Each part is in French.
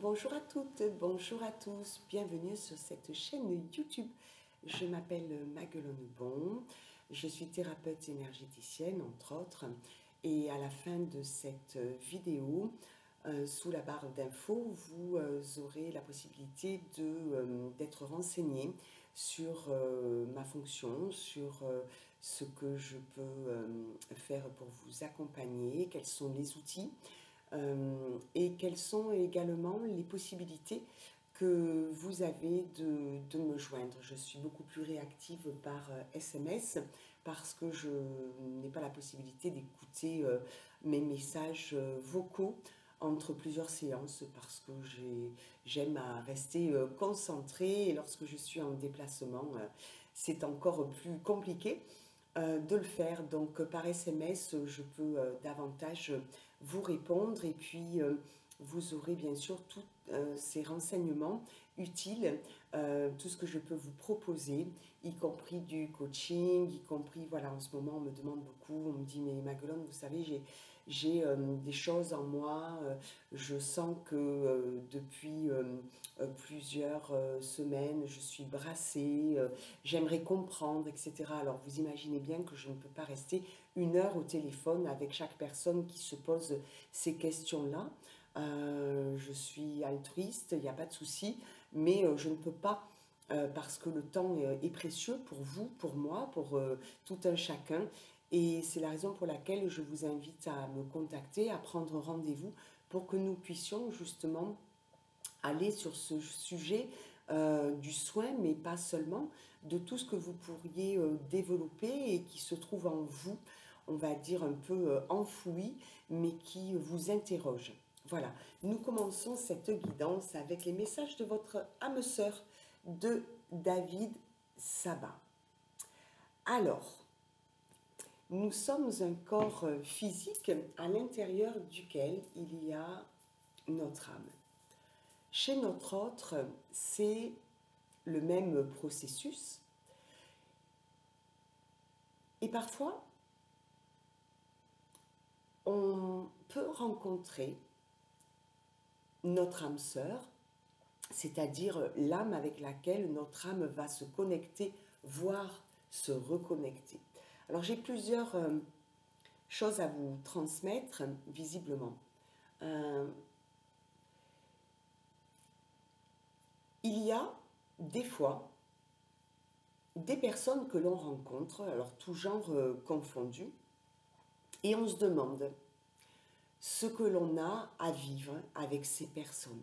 Bonjour à toutes, bonjour à tous, bienvenue sur cette chaîne YouTube. Je m'appelle Maguelone Bon, je suis thérapeute énergéticienne entre autres et à la fin de cette vidéo, sous la barre d'infos, vous aurez la possibilité d'être renseigné sur ma fonction, sur ce que je peux faire pour vous accompagner, quels sont les outils et quelles sont également les possibilités que vous avez de me joindre. Je suis beaucoup plus réactive par SMS parce que je n'ai pas la possibilité d'écouter mes messages vocaux entre plusieurs séances parce que j'aime à rester concentrée et lorsque je suis en déplacement, c'est encore plus compliqué de le faire. Donc par SMS, je peux davantage vous répondre et puis vous aurez bien sûr tous ces renseignements utiles, tout ce que je peux vous proposer, y compris du coaching, y compris, voilà, en ce moment on me demande beaucoup, on me dit mais Maguelone, vous savez, j'ai des choses en moi, je sens que depuis plusieurs semaines, je suis brassée, j'aimerais comprendre, etc. Alors vous imaginez bien que je ne peux pas rester une heure au téléphone avec chaque personne qui se pose ces questions-là. Je suis altruiste, il n'y a pas de souci, mais je ne peux pas parce que le temps est précieux pour vous, pour moi, pour tout un chacun. Et c'est la raison pour laquelle je vous invite à me contacter, à prendre rendez-vous pour que nous puissions justement aller sur ce sujet du soin, mais pas seulement, de tout ce que vous pourriez développer et qui se trouve en vous, on va dire un peu enfoui, mais qui vous interroge. Voilà, nous commençons cette guidance avec les messages de votre âme sœur de David Sabat. Alors, nous sommes un corps physique à l'intérieur duquel il y a notre âme. Chez notre autre, c'est le même processus. Et parfois, on peut rencontrer notre âme sœur, c'est-à-dire l'âme avec laquelle notre âme va se connecter, voire se reconnecter. Alors j'ai plusieurs choses à vous transmettre, visiblement. Il y a des fois des personnes que l'on rencontre, alors tout genre confondu, et on se demande ce que l'on a à vivre avec ces personnes.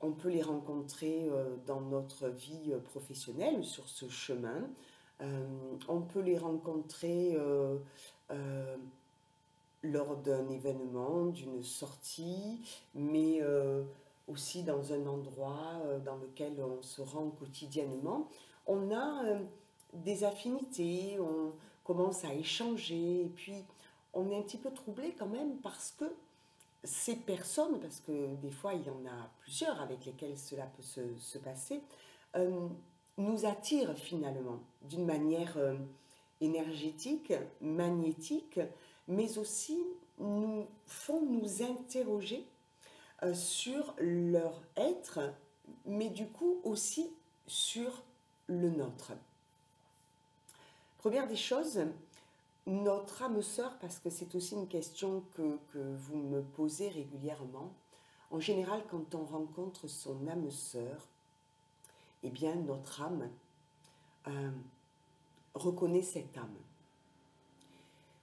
On peut les rencontrer dans notre vie professionnelle, sur ce chemin. On peut les rencontrer lors d'un événement, d'une sortie, mais aussi dans un endroit dans lequel on se rend quotidiennement. On a des affinités, on commence à échanger, et puis on est un petit peu troublé quand même parce que ces personnes, parce que des fois il y en a plusieurs avec lesquelles cela peut se passer, euh, nous attirent finalement d'une manière énergétique, magnétique, mais aussi nous font nous interroger sur leur être, mais du coup aussi sur le nôtre. Première des choses, notre âme sœur, parce que c'est aussi une question que vous me posez régulièrement, en général quand on rencontre son âme sœur, eh bien notre âme euh, reconnaît cette âme.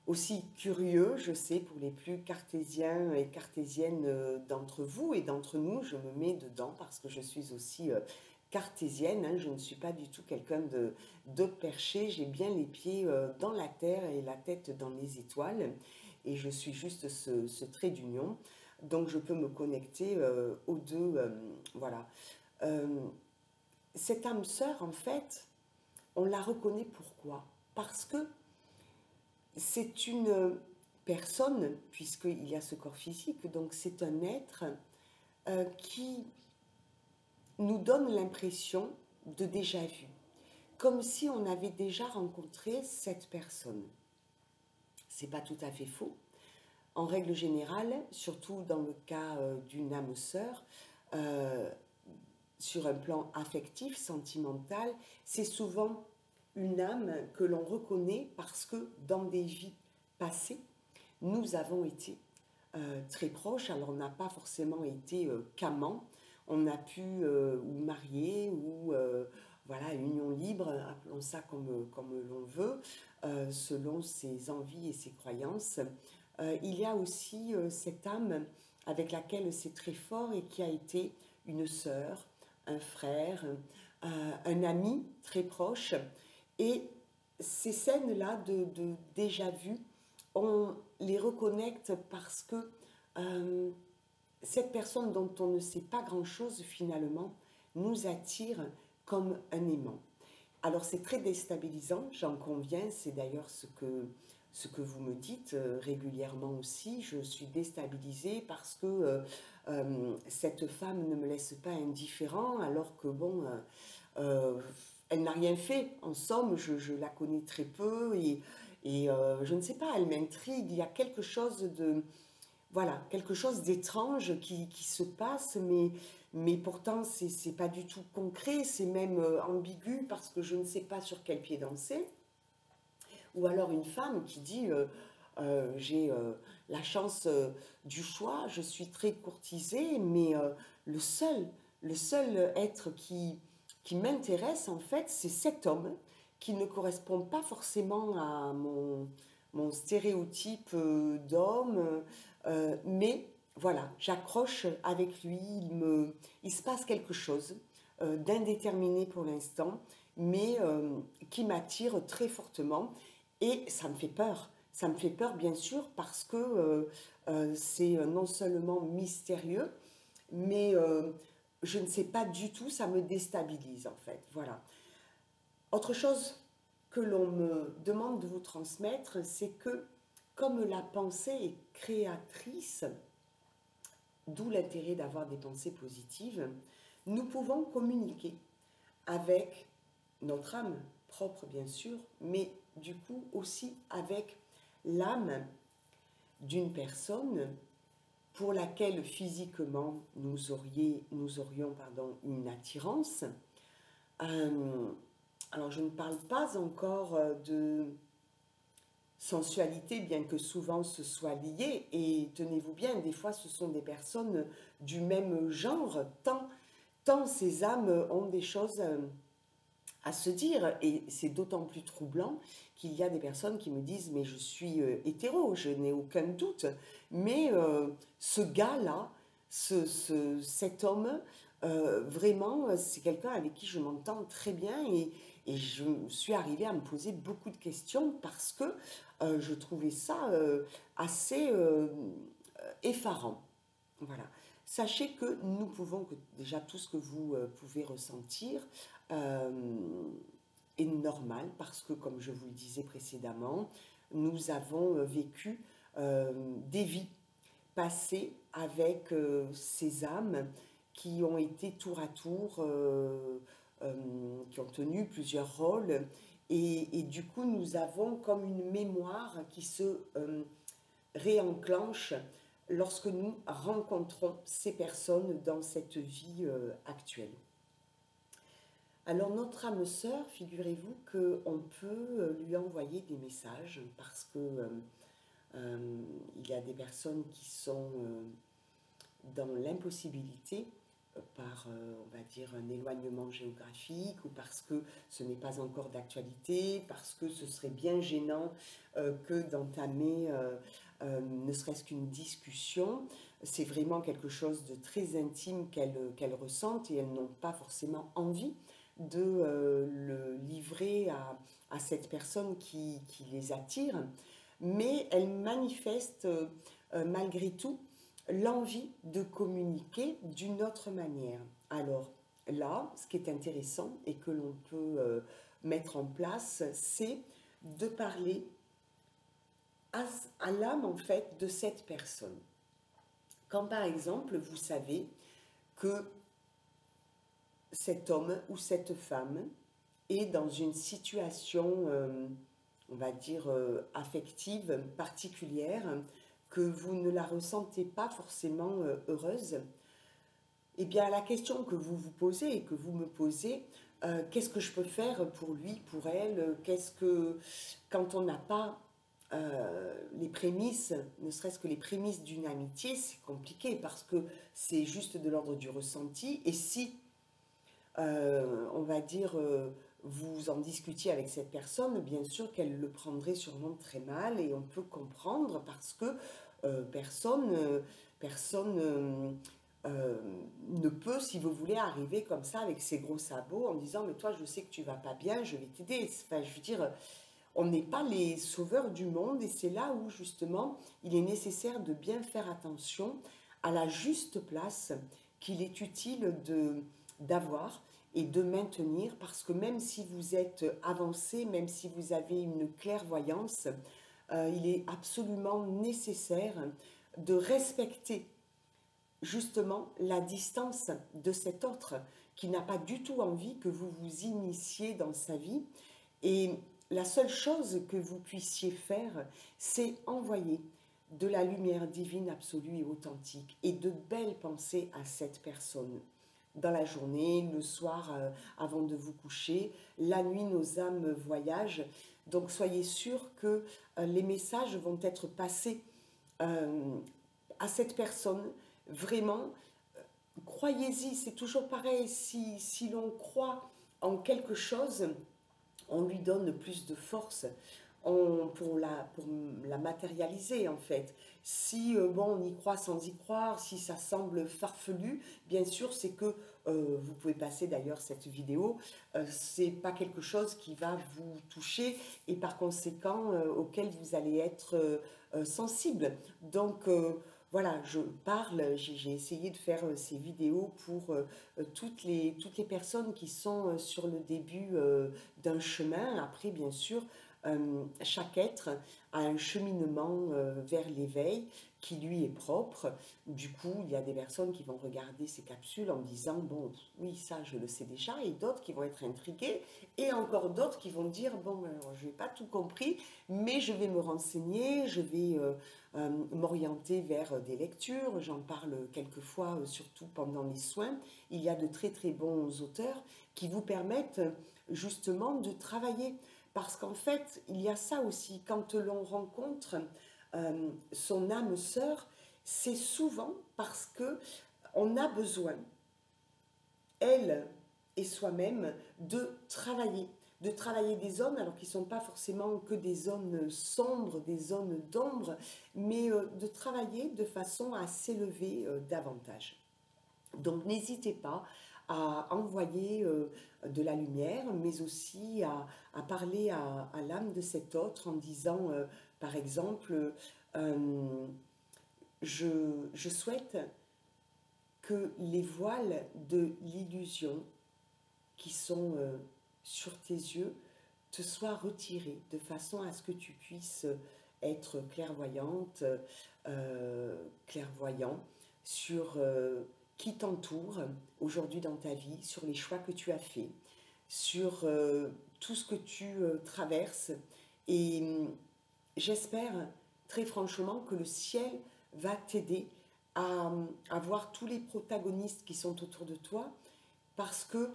Aussi curieux, je sais, pour les plus cartésiens et cartésiennes d'entre vous et d'entre nous, je me mets dedans parce que je suis aussi cartésienne, hein, je ne suis pas du tout quelqu'un de perché, j'ai bien les pieds dans la terre et la tête dans les étoiles, et je suis juste ce trait d'union, donc je peux me connecter aux deux, voilà. Euh, cette âme sœur, en fait, on la reconnaît pourquoi? Parce que c'est une personne, puisqu'il y a ce corps physique, donc c'est un être qui nous donne l'impression de déjà vu, comme si on avait déjà rencontré cette personne. C'est pas tout à fait faux. En règle générale, surtout dans le cas d'une âme sœur, euh, sur un plan affectif, sentimental, c'est souvent une âme que l'on reconnaît parce que dans des vies passées, nous avons été très proches. Alors on n'a pas forcément été qu'amants, on a pu ou mariés ou voilà, union libre, appelons ça comme l'on veut, selon ses envies et ses croyances. Il y a aussi cette âme avec laquelle c'est très fort et qui a été une sœur, un frère, un ami très proche. Et ces scènes-là de déjà vu, on les reconnecte parce que euh, cette personne dont on ne sait pas grand-chose finalement nous attire comme un aimant. Alors c'est très déstabilisant, j'en conviens, c'est d'ailleurs ce que vous me dites régulièrement aussi. Je suis déstabilisée parce que cette femme ne me laisse pas indifférent alors que bon, elle n'a rien fait. En somme, je la connais très peu et je ne sais pas, elle m'intrigue. Il y a quelque chose de, voilà, quelque chose d'étrange qui se passe, mais pourtant, c'est pas du tout concret, c'est même ambigu parce que je ne sais pas sur quel pied danser. Ou alors une femme qui dit j'ai la chance du choix, je suis très courtisée, mais le seul être qui m'intéresse, en fait, c'est cet homme qui ne correspond pas forcément à mon stéréotype d'homme, mais voilà, j'accroche avec lui, il se passe quelque chose d'indéterminé pour l'instant, mais qui m'attire très fortement et ça me fait peur. Ça me fait peur, bien sûr, parce que c'est non seulement mystérieux, mais je ne sais pas du tout, ça me déstabilise en fait. Voilà. Autre chose que l'on me demande de vous transmettre, c'est que comme la pensée est créatrice, d'où l'intérêt d'avoir des pensées positives, nous pouvons communiquer avec notre âme propre, bien sûr, mais du coup aussi avec l'âme d'une personne pour laquelle physiquement nous aurions une attirance. Euh, alors je ne parle pas encore de sensualité, bien que souvent ce soit lié, et tenez-vous bien, des fois ce sont des personnes du même genre, tant ces âmes ont des choses à se dire, et c'est d'autant plus troublant qu'il y a des personnes qui me disent mais je suis hétéro, je n'ai aucun doute, mais ce gars-là, cet homme, vraiment, c'est quelqu'un avec qui je m'entends très bien et je suis arrivée à me poser beaucoup de questions parce que je trouvais ça assez effarant. Voilà. Sachez que nous pouvons, que déjà tout ce que vous pouvez ressentir euh, est normal parce que, comme je vous le disais précédemment, nous avons vécu des vies passées avec ces âmes qui ont été tour à tour, qui ont tenu plusieurs rôles. Et du coup, nous avons comme une mémoire qui se réenclenche lorsque nous rencontrons ces personnes dans cette vie actuelle. Alors notre âme sœur, figurez-vous qu'on peut lui envoyer des messages parce que il y a des personnes qui sont dans l'impossibilité par, on va dire, un éloignement géographique ou parce que ce n'est pas encore d'actualité, parce que ce serait bien gênant que d'entamer ne serait-ce qu'une discussion. C'est vraiment quelque chose de très intime qu'elles ressentent et elles n'ont pas forcément envie de le livrer à cette personne qui les attire, mais elles manifestent malgré tout l'envie de communiquer d'une autre manière. Alors là, ce qui est intéressant et que l'on peut mettre en place, c'est de parler à l'âme en fait de cette personne. Quand par exemple vous savez que cet homme ou cette femme est dans une situation, on va dire, affective particulière, que vous ne la ressentez pas forcément heureuse, Eh bien, la question que vous vous posez et que vous me posez, qu'est-ce que je peux faire pour lui, pour elle? Qu'est-ce que, quand on n'a pas les prémices, ne serait-ce que les prémices d'une amitié, c'est compliqué parce que c'est juste de l'ordre du ressenti. Et si, on va dire, vous en discutiez avec cette personne, bien sûr qu'elle le prendrait sûrement très mal et on peut comprendre parce que personne euh, ne peut, si vous voulez, arriver comme ça avec ses gros sabots en disant mais toi je sais que tu vas pas bien, je vais t'aider. Enfin, je veux dire, on n'est pas les sauveurs du monde et c'est là où justement il est nécessaire de bien faire attention à la juste place qu'il est utile d'avoir et de maintenir parce que même si vous êtes avancé, même si vous avez une clairvoyance, il est absolument nécessaire de respecter justement la distance de cet autre qui n'a pas du tout envie que vous vous initiez dans sa vie. Et la seule chose que vous puissiez faire, c'est envoyer de la lumière divine absolue et authentique et de belles pensées à cette personne. Dans la journée, le soir, avant de vous coucher, la nuit, nos âmes voyagent. Donc soyez sûrs que les messages vont être passés euh, à cette personne. Vraiment, croyez-y, c'est toujours pareil. Si l'on croit en quelque chose, on lui donne plus de force pour la matérialiser en fait. Si bon, on y croit sans y croire, si ça semble farfelu, bien sûr c'est que vous pouvez passer d'ailleurs cette vidéo, c'est pas quelque chose qui va vous toucher et par conséquent auquel vous allez être sensible. Donc voilà, je parle, j'ai essayé de faire ces vidéos pour toutes les personnes qui sont sur le début d'un chemin. Après, bien sûr, chaque être a un cheminement vers l'éveil qui lui est propre. Du coup, il y a des personnes qui vont regarder ces capsules en disant, bon, oui, ça, je le sais déjà, et d'autres qui vont être intriguées, et encore d'autres qui vont dire, bon, alors, je n'ai pas tout compris, mais je vais me renseigner, je vais m'orienter vers des lectures, j'en parle quelquefois, surtout pendant les soins. Il y a de très très bons auteurs qui vous permettent justement de travailler. Parce qu'en fait, il y a ça aussi, quand l'on rencontre son âme sœur, c'est souvent parce que on a besoin, elle et soi-même, de travailler des zones, alors qu'ils ne sont pas forcément que des zones sombres, des zones d'ombre, mais de travailler de façon à s'élever davantage. Donc n'hésitez pas à envoyer de la lumière, mais aussi à parler à l'âme de cet autre en disant, par exemple, euh, je souhaite que les voiles de l'illusion qui sont sur tes yeux te soient retirés de façon à ce que tu puisses être clairvoyante, clairvoyant sur qui t'entoure aujourd'hui dans ta vie, sur les choix que tu as faits, sur tout ce que tu traverses. Et j'espère très franchement que le ciel va t'aider à voir tous les protagonistes qui sont autour de toi parce que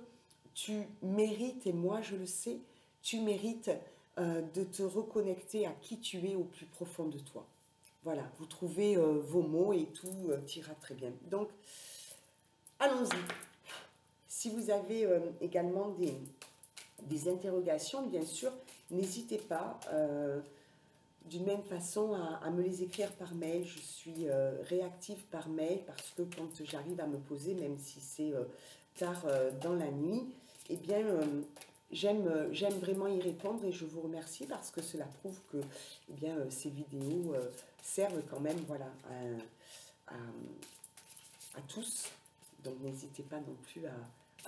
tu mérites, et moi je le sais, tu mérites de te reconnecter à qui tu es au plus profond de toi. Voilà, vous trouvez vos mots et tout ira très bien. Donc, allons-y. Si vous avez également des interrogations, bien sûr, n'hésitez pas d'une même façon à me les écrire par mail. Je suis réactive par mail parce que quand j'arrive à me poser, même si c'est tard dans la nuit, eh bien, j'aime vraiment y répondre et je vous remercie parce que cela prouve que eh bien, ces vidéos servent quand même voilà, à tous. Donc n'hésitez pas non plus à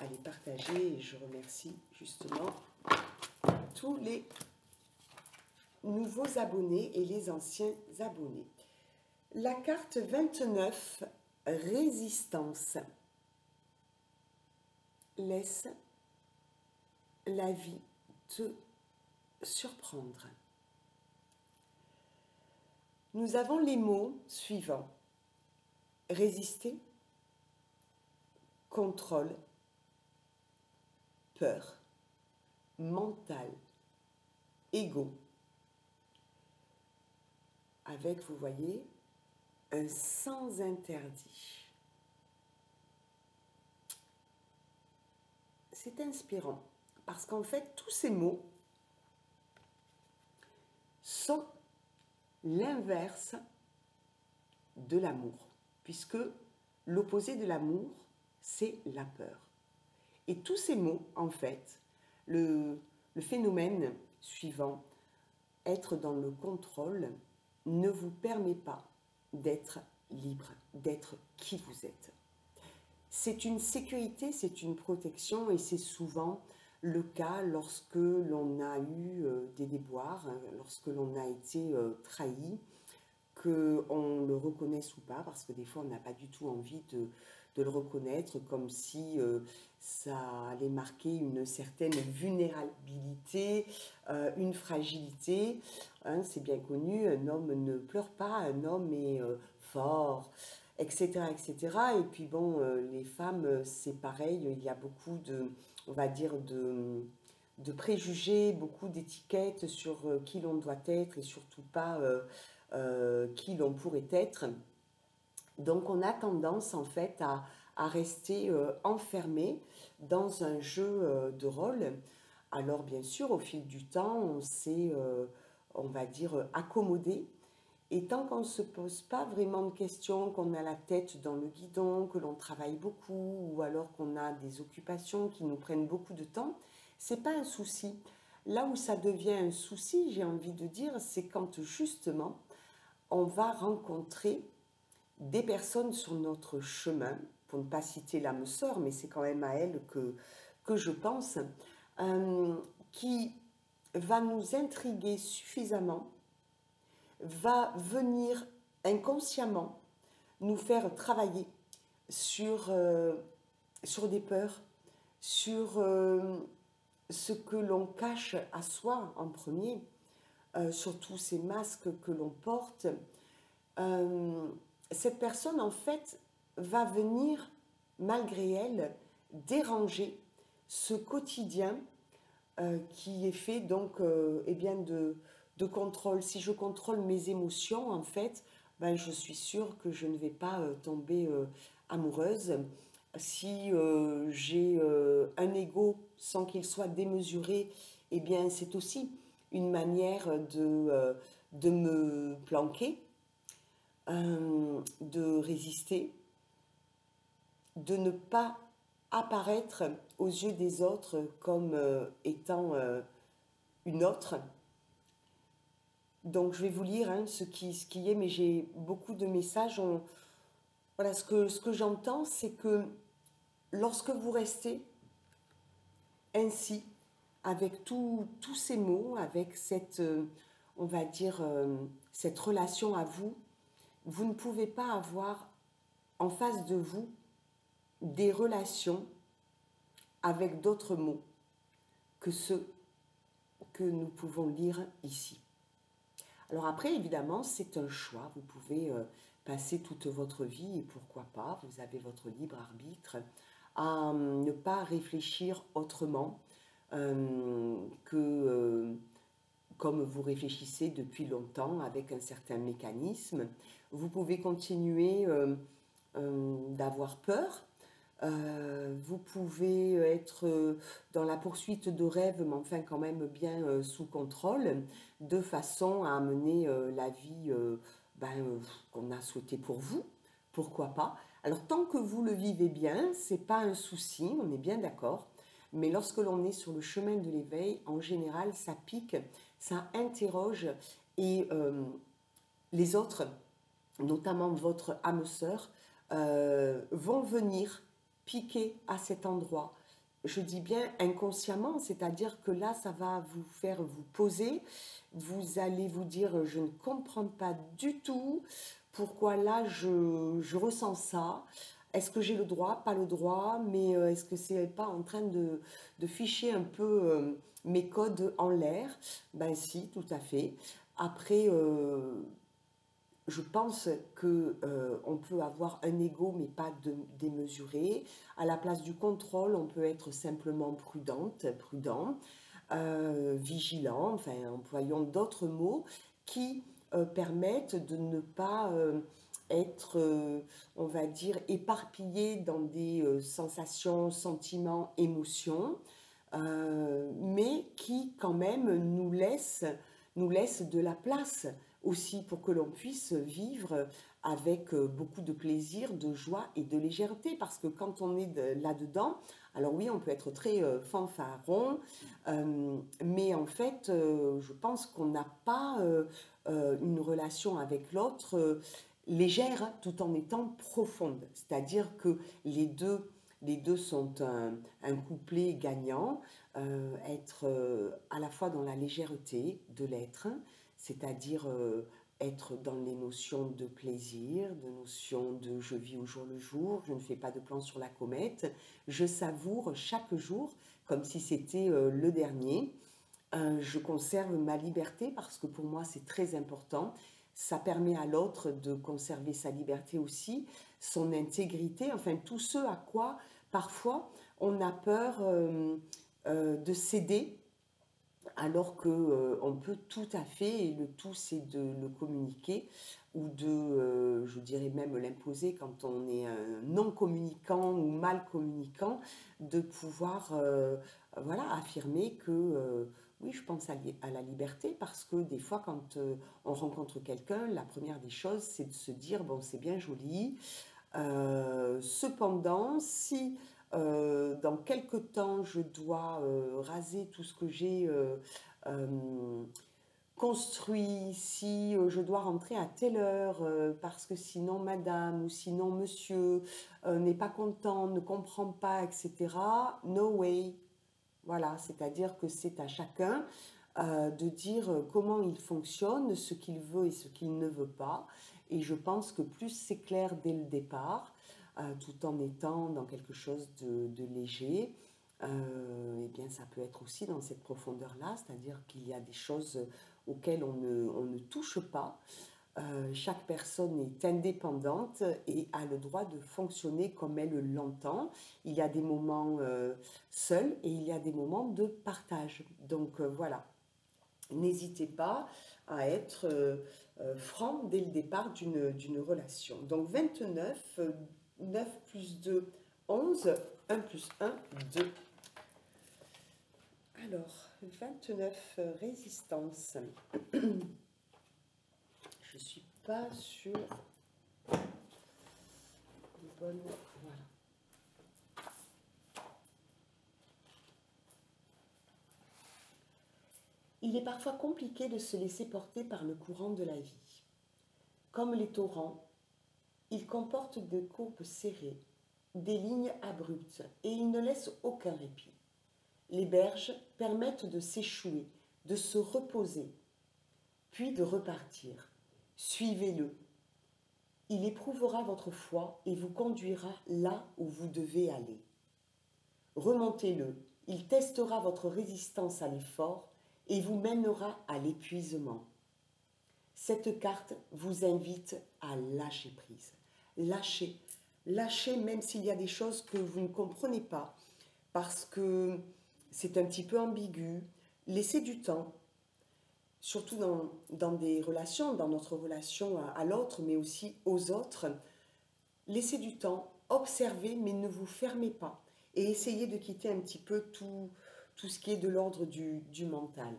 les partager et je remercie justement tous les nouveaux abonnés et les anciens abonnés. La carte 29, résistance. Laisse la vie te surprendre. Nous avons les mots suivants. Résister, contrôle, peur, mental, ego, avec, vous voyez, un sans interdit. C'est inspirant, parce qu'en fait, tous ces mots sont l'inverse de l'amour, puisque l'opposé de l'amour, c'est la peur. Et tous ces mots, en fait, le phénomène suivant, être dans le contrôle, ne vous permet pas d'être libre, d'être qui vous êtes. C'est une sécurité, c'est une protection et c'est souvent le cas lorsque l'on a eu des déboires, lorsque l'on a été trahi, qu'on le reconnaisse ou pas, parce que des fois on n'a pas du tout envie de le reconnaître, comme si ça allait marquer une certaine vulnérabilité, une fragilité. Hein, c'est bien connu, un homme ne pleure pas, un homme est fort, etc., etc. Et puis bon, les femmes, c'est pareil, il y a beaucoup de, on va dire, de préjugés, beaucoup d'étiquettes sur qui l'on doit être et surtout pas qui l'on pourrait être. Donc on a tendance en fait à rester enfermé dans un jeu de rôle. Alors bien sûr, au fil du temps, on s'est, on va dire, accommodé. Et tant qu'on ne se pose pas vraiment de questions, qu'on a la tête dans le guidon, que l'on travaille beaucoup, ou alors qu'on a des occupations qui nous prennent beaucoup de temps, c'est pas un souci. Là où ça devient un souci, j'ai envie de dire, c'est quand justement on va rencontrer des personnes sur notre chemin, pour ne pas citer l'âme sœur, mais c'est quand même à elle que je pense, qui va nous intriguer suffisamment, va venir inconsciemment nous faire travailler sur, sur des peurs, sur ce que l'on cache à soi en premier, sur tous ces masques que l'on porte. Cette personne, en fait, va venir, malgré elle, déranger ce quotidien qui est fait donc eh bien de contrôle. Si je contrôle mes émotions, en fait, ben, je suis sûre que je ne vais pas tomber amoureuse. Si j'ai un ego sans qu'il soit démesuré, eh bien c'est aussi une manière de me planquer, de résister, de ne pas apparaître aux yeux des autres comme étant une autre. Donc je vais vous lire hein, ce qui est, mais j'ai beaucoup de messages. Voilà, ce que j'entends, c'est que lorsque vous restez ainsi, avec tous ces mots, avec cette, on va dire, cette relation à vous, vous ne pouvez pas avoir en face de vous des relations avec d'autres mots que ceux que nous pouvons lire ici. Alors après, évidemment, c'est un choix. Vous pouvez passer toute votre vie, et pourquoi pas, vous avez votre libre arbitre, à ne pas réfléchir autrement que comme vous réfléchissez depuis longtemps avec un certain mécanisme. Vous pouvez continuer d'avoir peur. Vous pouvez être dans la poursuite de rêves, mais enfin quand même bien sous contrôle, de façon à mener la vie qu'on a souhaitée pour vous. Pourquoi pas? Alors tant que vous le vivez bien, c'est pas un souci, on est bien d'accord. Mais lorsque l'on est sur le chemin de l'éveil, en général, ça pique, ça interroge et les autres, notamment votre âme sœur, vont venir piquer à cet endroit. Je dis bien inconsciemment, c'est-à-dire que là, ça va vous faire vous poser, vous allez vous dire, je ne comprends pas du tout pourquoi là, je ressens ça. Est-ce que j'ai le droit, pas le droit, mais est-ce que c'est pas en train de ficher un peu mes codes en l'air? Ben si, tout à fait. Après, je pense que on peut avoir un ego mais pas démesuré. À la place du contrôle, on peut être simplement prudent, vigilant, enfin employons d'autres mots qui permettent de ne pas être, on va dire, éparpillé dans des sensations, sentiments, émotions, mais qui quand même nous laissent de la place aussi pour que l'on puisse vivre avec beaucoup de plaisir, de joie et de légèreté. Parce que quand on est là-dedans, alors oui, on peut être très fanfaron, mais en fait, je pense qu'on n'a pas une relation avec l'autre légère, hein, tout en étant profonde. C'est-à-dire que les deux sont un couplet gagnant, être à la fois dans la légèreté de l'être, c'est-à-dire être dans les notions de plaisir, de notions de je vis au jour le jour, je ne fais pas de plan sur la comète, je savoure chaque jour comme si c'était le dernier. Je conserve ma liberté parce que pour moi c'est très important. Ça permet à l'autre de conserver sa liberté aussi, son intégrité, enfin tout ce à quoi parfois on a peur de céder alors que on peut tout à fait, et le tout c'est de le communiquer ou de, je dirais même l'imposer quand on est un non communicant ou mal communicant, de pouvoir voilà, affirmer que oui, je pense à la liberté parce que des fois quand on rencontre quelqu'un, la première des choses c'est de se dire bon c'est bien joli, cependant, si dans quelque temps je dois raser tout ce que j'ai euh, construit, si je dois rentrer à telle heure parce que sinon madame ou sinon monsieur n'est pas content, ne comprend pas, etc. No way. Voilà, c'est-à-dire que c'est à chacun de dire comment il fonctionne, ce qu'il veut et ce qu'il ne veut pas. Et je pense que plus c'est clair dès le départ, tout en étant dans quelque chose de léger, eh bien ça peut être aussi dans cette profondeur-là, c'est-à-dire qu'il y a des choses auxquelles on ne touche pas. Chaque personne est indépendante et a le droit de fonctionner comme elle l'entend. Il y a des moments seuls et il y a des moments de partage. Donc voilà, n'hésitez pas à être franc dès le départ d'une relation. Donc 29, 9 plus 2, 11, 1 plus 1, 2. Alors, 29, résistance. Je suis pas sûre de bonne. Voilà. Il est parfois compliqué de se laisser porter par le courant de la vie. Comme les torrents, il comporte des courbes serrées, des lignes abruptes et il ne laisse aucun répit. Les berges permettent de s'échouer, de se reposer, puis de repartir. Suivez-le. Il éprouvera votre foi et vous conduira là où vous devez aller. Remontez-le. Il testera votre résistance à l'effort et vous mènera à l'épuisement. Cette carte vous invite à lâcher prise. Lâcher. Lâcher même s'il y a des choses que vous ne comprenez pas parce que c'est un petit peu ambigu. Laissez du temps, surtout dans des relations, dans notre relation à l'autre, mais aussi aux autres. Laissez du temps, observez, mais ne vous fermez pas. Et essayez de quitter un petit peu tout ce qui est de l'ordre du mental.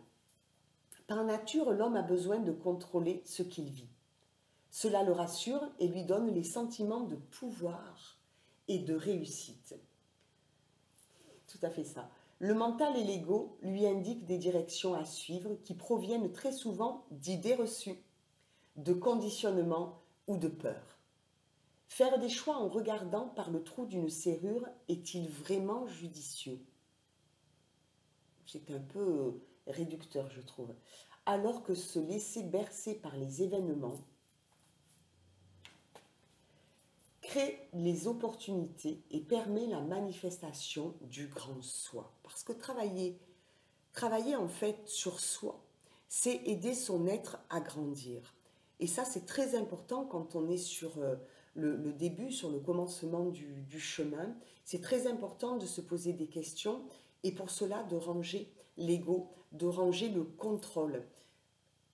Par nature, l'homme a besoin de contrôler ce qu'il vit. Cela le rassure et lui donne les sentiments de pouvoir et de réussite. Tout à fait ça. Le mental et l'ego lui indiquent des directions à suivre qui proviennent très souvent d'idées reçues, de conditionnements ou de peurs. Faire des choix en regardant par le trou d'une serrure est-il vraiment judicieux? C'est un peu réducteur, je trouve. Alors que se laisser bercer par les événements crée les opportunités et permet la manifestation du grand soi. Parce que travailler en fait sur soi, c'est aider son être à grandir. Et ça, c'est très important quand on est sur le début, sur le commencement du chemin. C'est très important de se poser des questions et pour cela de ranger l'ego, de ranger le contrôle.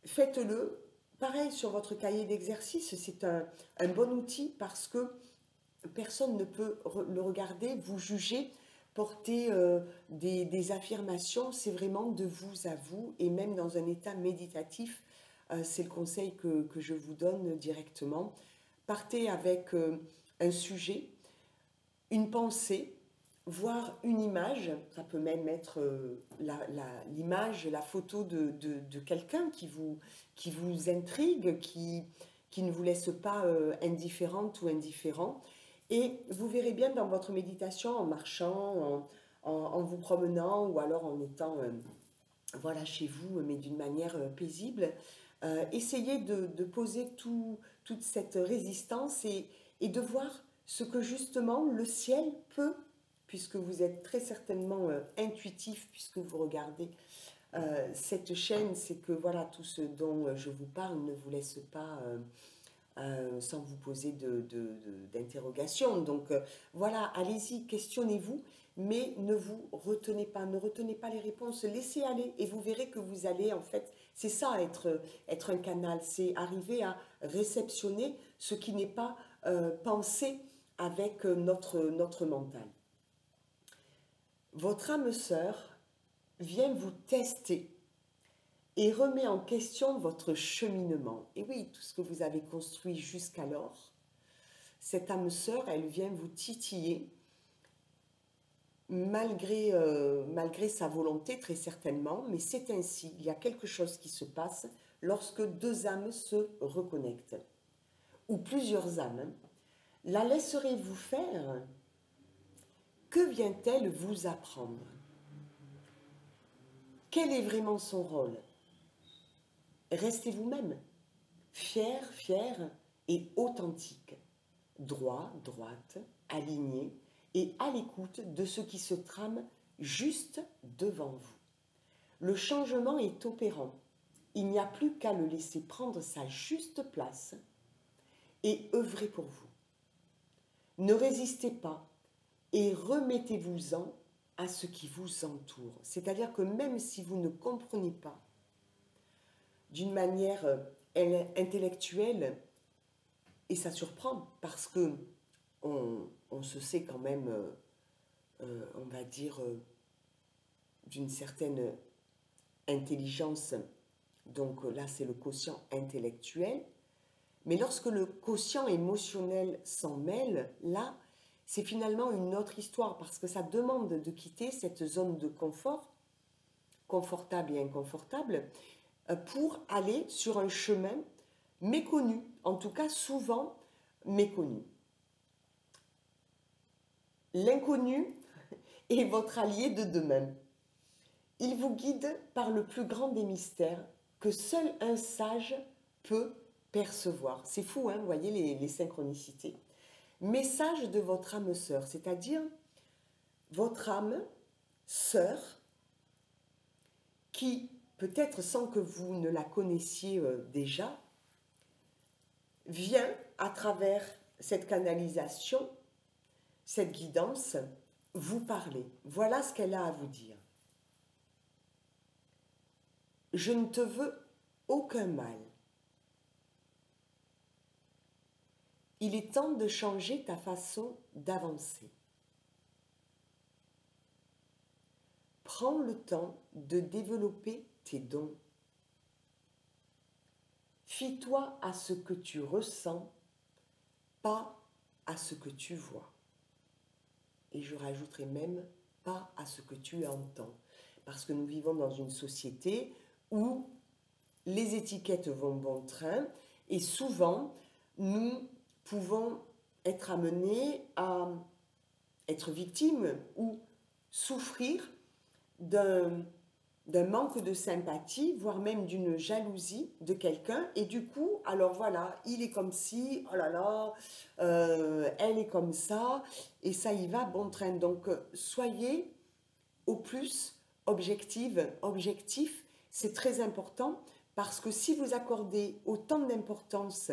Faites-le. Pareil sur votre cahier d'exercice, c'est un bon outil parce que personne ne peut le regarder, vous juger, porter des affirmations. C'est vraiment de vous à vous et même dans un état méditatif, c'est le conseil que je vous donne directement. Partez avec un sujet, une pensée, voire une image. Ça peut même être l'image, la photo de quelqu'un qui vous intrigue, qui ne vous laisse pas indifférente ou indifférent. Et vous verrez bien dans votre méditation, en marchant, en vous promenant ou alors en étant voilà, chez vous, mais d'une manière paisible, essayez de poser toute cette résistance et de voir ce que justement le ciel peut, puisque vous êtes très certainement intuitif, puisque vous regardez cette chaîne, c'est que voilà, tout ce dont je vous parle ne vous laisse pas sans vous poser d'interrogations. Donc voilà, allez-y, questionnez-vous, mais ne vous retenez pas, ne retenez pas les réponses, laissez aller et vous verrez que vous allez, en fait, c'est ça être un canal, c'est arriver à réceptionner ce qui n'est pas pensé avec notre mental. Votre âme sœur vient vous tester et remet en question votre cheminement. Et oui, tout ce que vous avez construit jusqu'alors, cette âme sœur, elle vient vous titiller malgré sa volonté, très certainement, mais c'est ainsi. Il y a quelque chose qui se passe lorsque deux âmes se reconnectent, ou plusieurs âmes. La laisserez-vous faire? Que vient-elle vous apprendre? Quel est vraiment son rôle? Restez vous-même, fier, fier et authentique, droit, droite, aligné et à l'écoute de ce qui se trame juste devant vous. Le changement est opérant. Il n'y a plus qu'à le laisser prendre sa juste place et œuvrer pour vous. Ne résistez pas et remettez-vous-en à ce qui vous entoure. C'est-à-dire que même si vous ne comprenez pas d'une manière intellectuelle, et ça surprend parce que on se sait quand même, on va dire, d'une certaine intelligence, donc là c'est le quotient intellectuel, mais lorsque le quotient émotionnel s'en mêle, là c'est finalement une autre histoire parce que ça demande de quitter cette zone de confort, confortable et inconfortable, pour aller sur un chemin méconnu, en tout cas souvent méconnu. L'inconnu est votre allié de demain. Il vous guide par le plus grand des mystères que seul un sage peut percevoir. C'est fou, hein, vous voyez les synchronicités. Message de votre âme sœur, c'est-à-dire votre âme sœur qui, peut-être sans que vous ne la connaissiez déjà, vient à travers cette canalisation, cette guidance, vous parler. Voilà ce qu'elle a à vous dire. Je ne te veux aucun mal. Il est temps de changer ta façon d'avancer. Prends le temps de développer tes dons. Fie-toi à ce que tu ressens, pas à ce que tu vois. Et je rajouterai même pas à ce que tu entends. Parce que nous vivons dans une société où les étiquettes vont bon train et souvent nous pouvons être amenés à être victimes ou souffrir d'un manque de sympathie, voire même d'une jalousie de quelqu'un. Et du coup, alors voilà, il est comme ci, oh là là, elle est comme ça, et ça y va bon train. Donc, soyez au plus objectif, c'est très important Parce que si vous accordez autant d'importance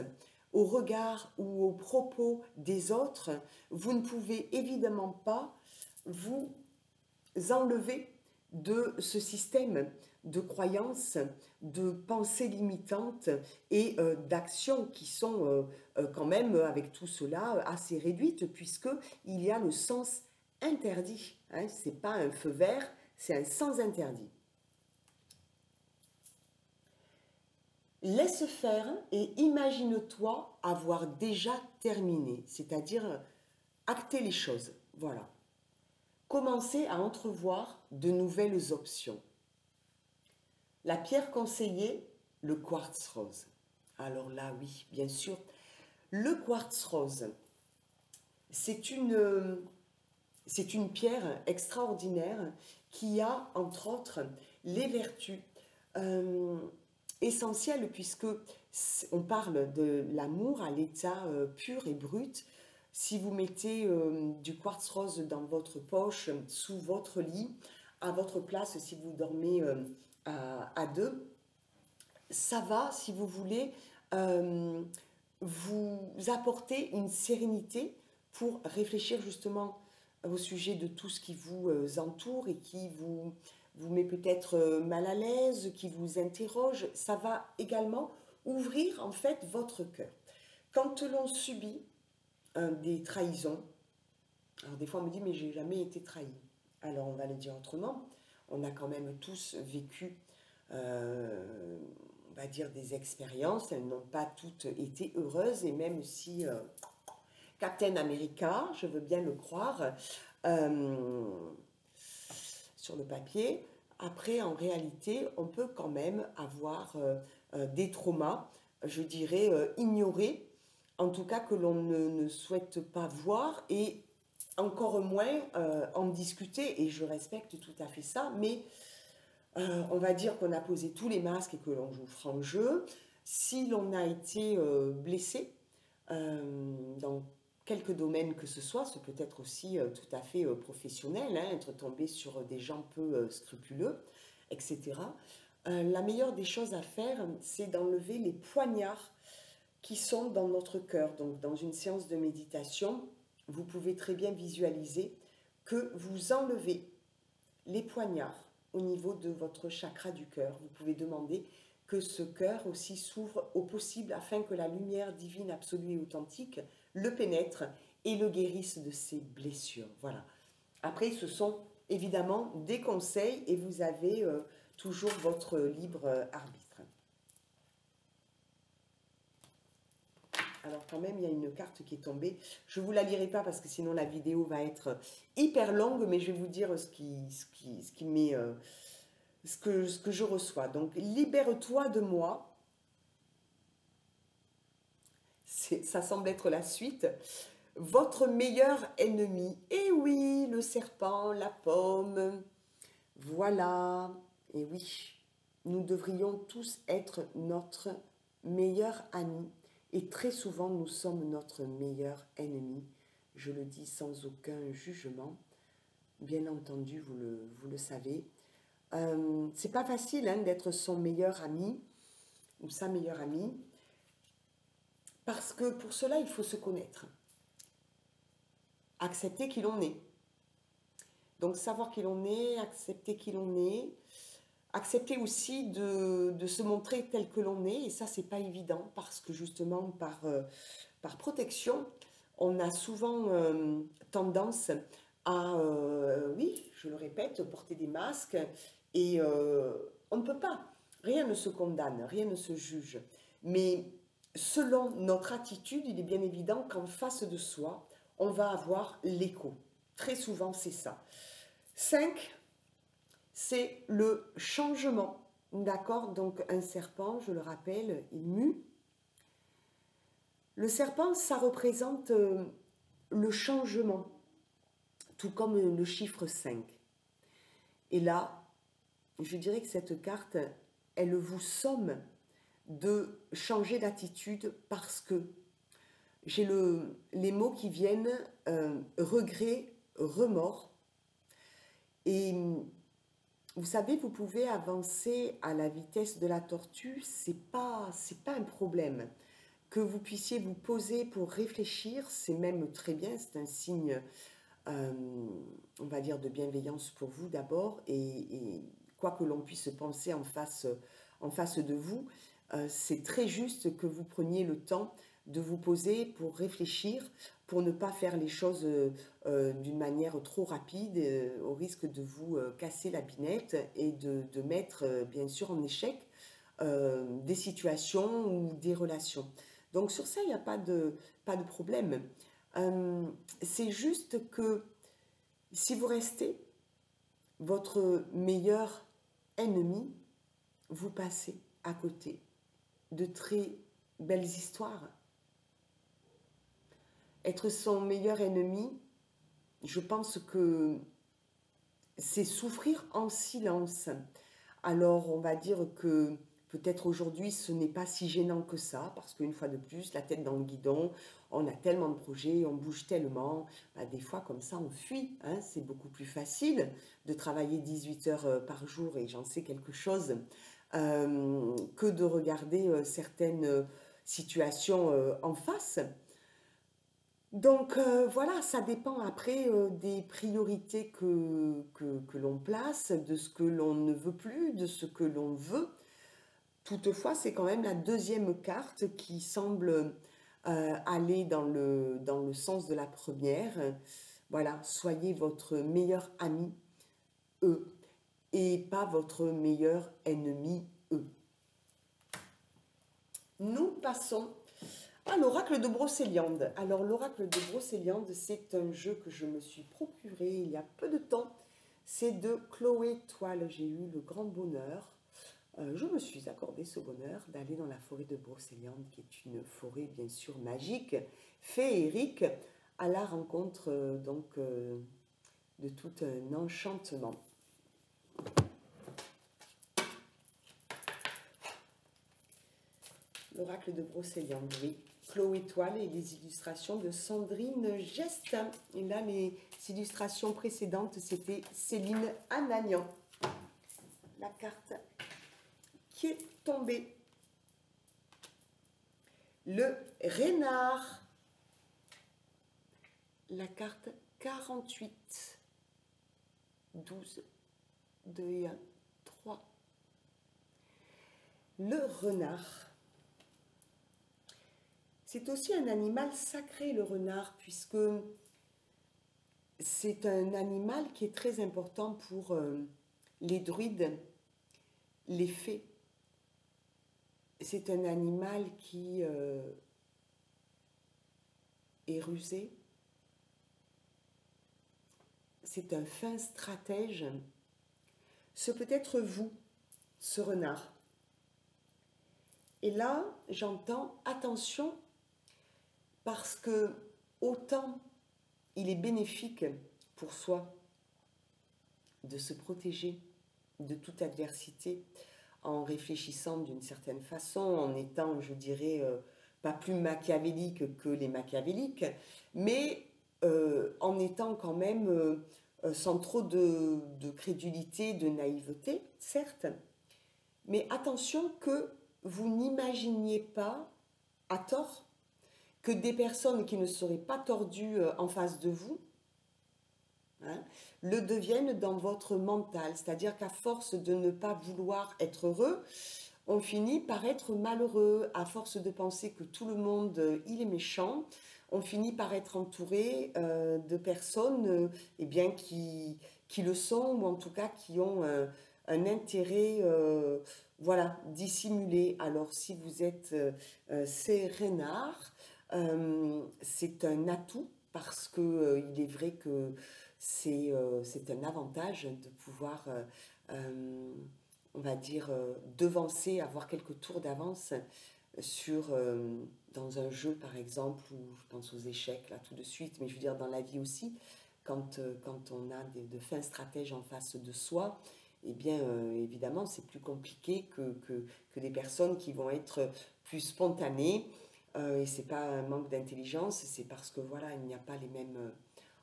au regard ou aux propos des autres, vous ne pouvez évidemment pas vous enlever de ce système de croyances, de pensées limitantes et d'actions qui sont quand même, avec tout cela, assez réduites, puisqu'il y a le sens interdit. Hein, ce n'est pas un feu vert, c'est un sens interdit. Laisse faire et imagine-toi avoir déjà terminé, c'est-à-dire acter les choses. Voilà. Commencer à entrevoir de nouvelles options. La pierre conseillée, le quartz rose. Alors là, oui, bien sûr. Le quartz rose, c'est une pierre extraordinaire qui a, entre autres, les vertus essentielles, puisque on parle de l'amour à l'état pur et brut. Si vous mettez du quartz rose dans votre poche, sous votre lit, à votre place si vous dormez à deux, ça va, si vous voulez, vous apporter une sérénité pour réfléchir justement au sujet de tout ce qui vous entoure et qui vous met peut-être mal à l'aise, qui vous interroge. Ça va également ouvrir en fait votre cœur. Quand l'on subit des trahisons, alors des fois on me dit mais j'ai jamais été trahi. Alors on va le dire autrement, on a quand même tous vécu on va dire des expériences, elles n'ont pas toutes été heureuses, et même si Captain America, je veux bien le croire, sur le papier, après en réalité on peut quand même avoir des traumas, je dirais ignorés, en tout cas que l'on ne souhaite pas voir, et encore moins en discuter, et je respecte tout à fait ça, mais on va dire qu'on a posé tous les masques et que l'on joue franc jeu. Si l'on a été blessé dans quelques domaines que ce soit, ce peut être aussi tout à fait professionnel, hein, être tombé sur des gens peu scrupuleux, etc. La meilleure des choses à faire, c'est d'enlever les poignards qui sont dans notre cœur. Donc dans une séance de méditation, vous pouvez très bien visualiser que vous enlevez les poignards au niveau de votre chakra du cœur. Vous pouvez demander que ce cœur aussi s'ouvre au possible afin que la lumière divine absolue et authentique le pénètre et le guérisse de ses blessures. Voilà. Après, ce sont évidemment des conseils et vous avez toujours votre libre arbitre. Alors quand même, il y a une carte qui est tombée. Je ne vous la lirai pas parce que sinon la vidéo va être hyper longue, mais je vais vous dire ce que je reçois. Donc, libère-toi de moi. Ça semble être la suite. Votre meilleur ennemi. Eh oui, le serpent, la pomme. Voilà. Eh oui, nous devrions tous être notre meilleur ami. Et très souvent, nous sommes notre meilleur ennemi. Je le dis sans aucun jugement. Bien entendu, vous le savez. C'est pas facile hein, d'être son meilleur ami ou sa meilleure amie. Parce que pour cela, il faut se connaître. Accepter qui l'on est. Donc, savoir qui l'on est, accepter qui l'on est. Accepter aussi de se montrer tel que l'on est, et ça c'est pas évident parce que justement par protection, on a souvent tendance à, oui, je le répète, porter des masques, et on ne peut pas, rien ne se condamne, rien ne se juge, mais selon notre attitude, il est bien évident qu'en face de soi, on va avoir l'écho. Très souvent c'est ça. 5. C'est le changement, d'accord? Donc un serpent, je le rappelle, il mue. Le serpent, ça représente le changement, tout comme le chiffre 5. Et là, je dirais que cette carte, elle vous somme de changer d'attitude parce que j'ai les mots qui viennent regret, remords, et vous savez, vous pouvez avancer à la vitesse de la tortue, c'est pas un problème. Que vous puissiez vous poser pour réfléchir, c'est même très bien, c'est un signe, euh, on va dire, de bienveillance pour vous d'abord, et quoi que l'on puisse penser en face de vous, c'est très juste que vous preniez le temps de vous poser pour réfléchir, pour ne pas faire les choses d'une manière trop rapide, au risque de vous casser la binette et de mettre bien sûr en échec des situations ou des relations. Donc sur ça, il n'y a pas de problème. Euh, c'est juste que si vous restez votre meilleur ennemi, vous passez à côté de très belles histoires. Être son meilleur ennemi, je pense que c'est souffrir en silence. Alors on va dire que peut-être aujourd'hui ce n'est pas si gênant que ça, parce qu'une fois de plus, la tête dans le guidon, on a tellement de projets, on bouge tellement, bah, des fois comme ça on fuit, hein. C'est beaucoup plus facile de travailler 18 heures par jour, et j'en sais quelque chose, que de regarder certaines situations en face. Donc voilà, ça dépend après des priorités que l'on place, de ce que l'on ne veut plus, de ce que l'on veut. Toutefois, c'est quand même la deuxième carte qui semble aller dans le sens de la première. Voilà, soyez votre meilleur ami, eux, et pas votre meilleur ennemi, eux. Nous passons à l'oracle de Brocéliande. Alors, l'oracle de Brocéliande, c'est un jeu que je me suis procuré il y a peu de temps. C'est de Chloé Toile. J'ai eu le grand bonheur, je me suis accordé ce bonheur d'aller dans la forêt de Brocéliande, qui est une forêt bien sûr magique, féerique, à la rencontre de tout un enchantement. L'oracle de Brocéliande, oui. Chloé Toile et les illustrations de Sandrine Geste. Et là, les illustrations précédentes, c'était Céline Anagnan. La carte qui est tombée. Le renard. La carte 48. 12, 2 et 1, 3. Le renard. C'est aussi un animal sacré, le renard, puisque c'est un animal qui est très important pour les druides, les fées. C'est un animal qui est rusé. C'est un fin stratège. Ce peut être vous, ce renard. Et là, j'entends attention, parce que autant il est bénéfique pour soi de se protéger de toute adversité en réfléchissant d'une certaine façon, en étant, je dirais, pas plus machiavélique que les machiavéliques, mais en étant quand même sans trop de crédulité, de naïveté, certes, mais attention que vous n'imaginiez pas, à tort, que des personnes qui ne seraient pas tordues en face de vous, hein, le deviennent dans votre mental. C'est-à-dire qu'à force de ne pas vouloir être heureux, on finit par être malheureux. À force de penser que tout le monde, il est méchant, on finit par être entouré de personnes eh bien, qui le sont, ou en tout cas qui ont un intérêt voilà, dissimulé. Alors si vous êtes ces renards, c'est un atout, parce que il est vrai que c'est un avantage de pouvoir, on va dire, devancer, avoir quelques tours d'avance sur, dans un jeu par exemple, ou je pense aux échecs là tout de suite, mais je veux dire dans la vie aussi, quand on a de fins stratèges en face de soi, eh bien évidemment c'est plus compliqué que des personnes qui vont être plus spontanées, et c'est pas un manque d'intelligence, c'est parce que voilà, il n'y a pas les mêmes,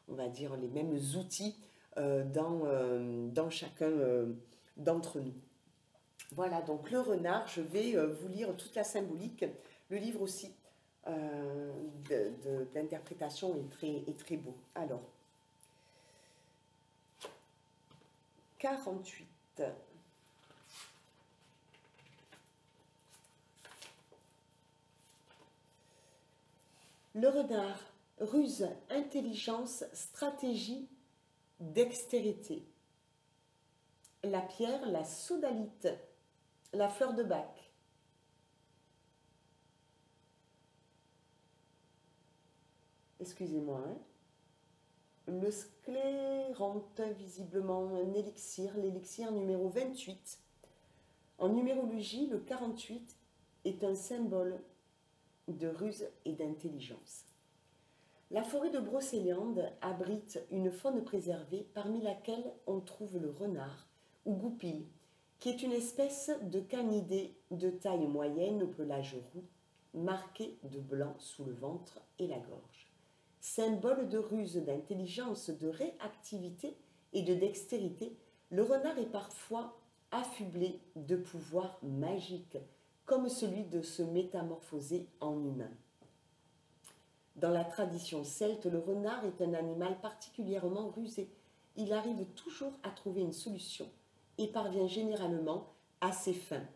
on va dire, les mêmes outils dans chacun. d'entre nous. Voilà, donc le renard, je vais vous lire toute la symbolique. Le livre aussi d'interprétation est très beau. Alors, 48. Le renard, ruse, intelligence, stratégie, dextérité. La pierre, la sodalite, la fleur de bac. Excusez-moi, hein. Le sclérante, visiblement un élixir, l'élixir numéro 28. En numérologie, le 48 est un symbole de ruse et d'intelligence. La forêt de Brocéliande abrite une faune préservée parmi laquelle on trouve le renard ou goupil, qui est une espèce de canidé de taille moyenne au pelage roux, marqué de blanc sous le ventre et la gorge. Symbole de ruse, d'intelligence, de réactivité et de dextérité, le renard est parfois affublé de pouvoirs magiques, comme celui de se métamorphoser en humain. Dans la tradition celte, le renard est un animal particulièrement rusé. Il arrive toujours à trouver une solution et parvient généralement à ses fins.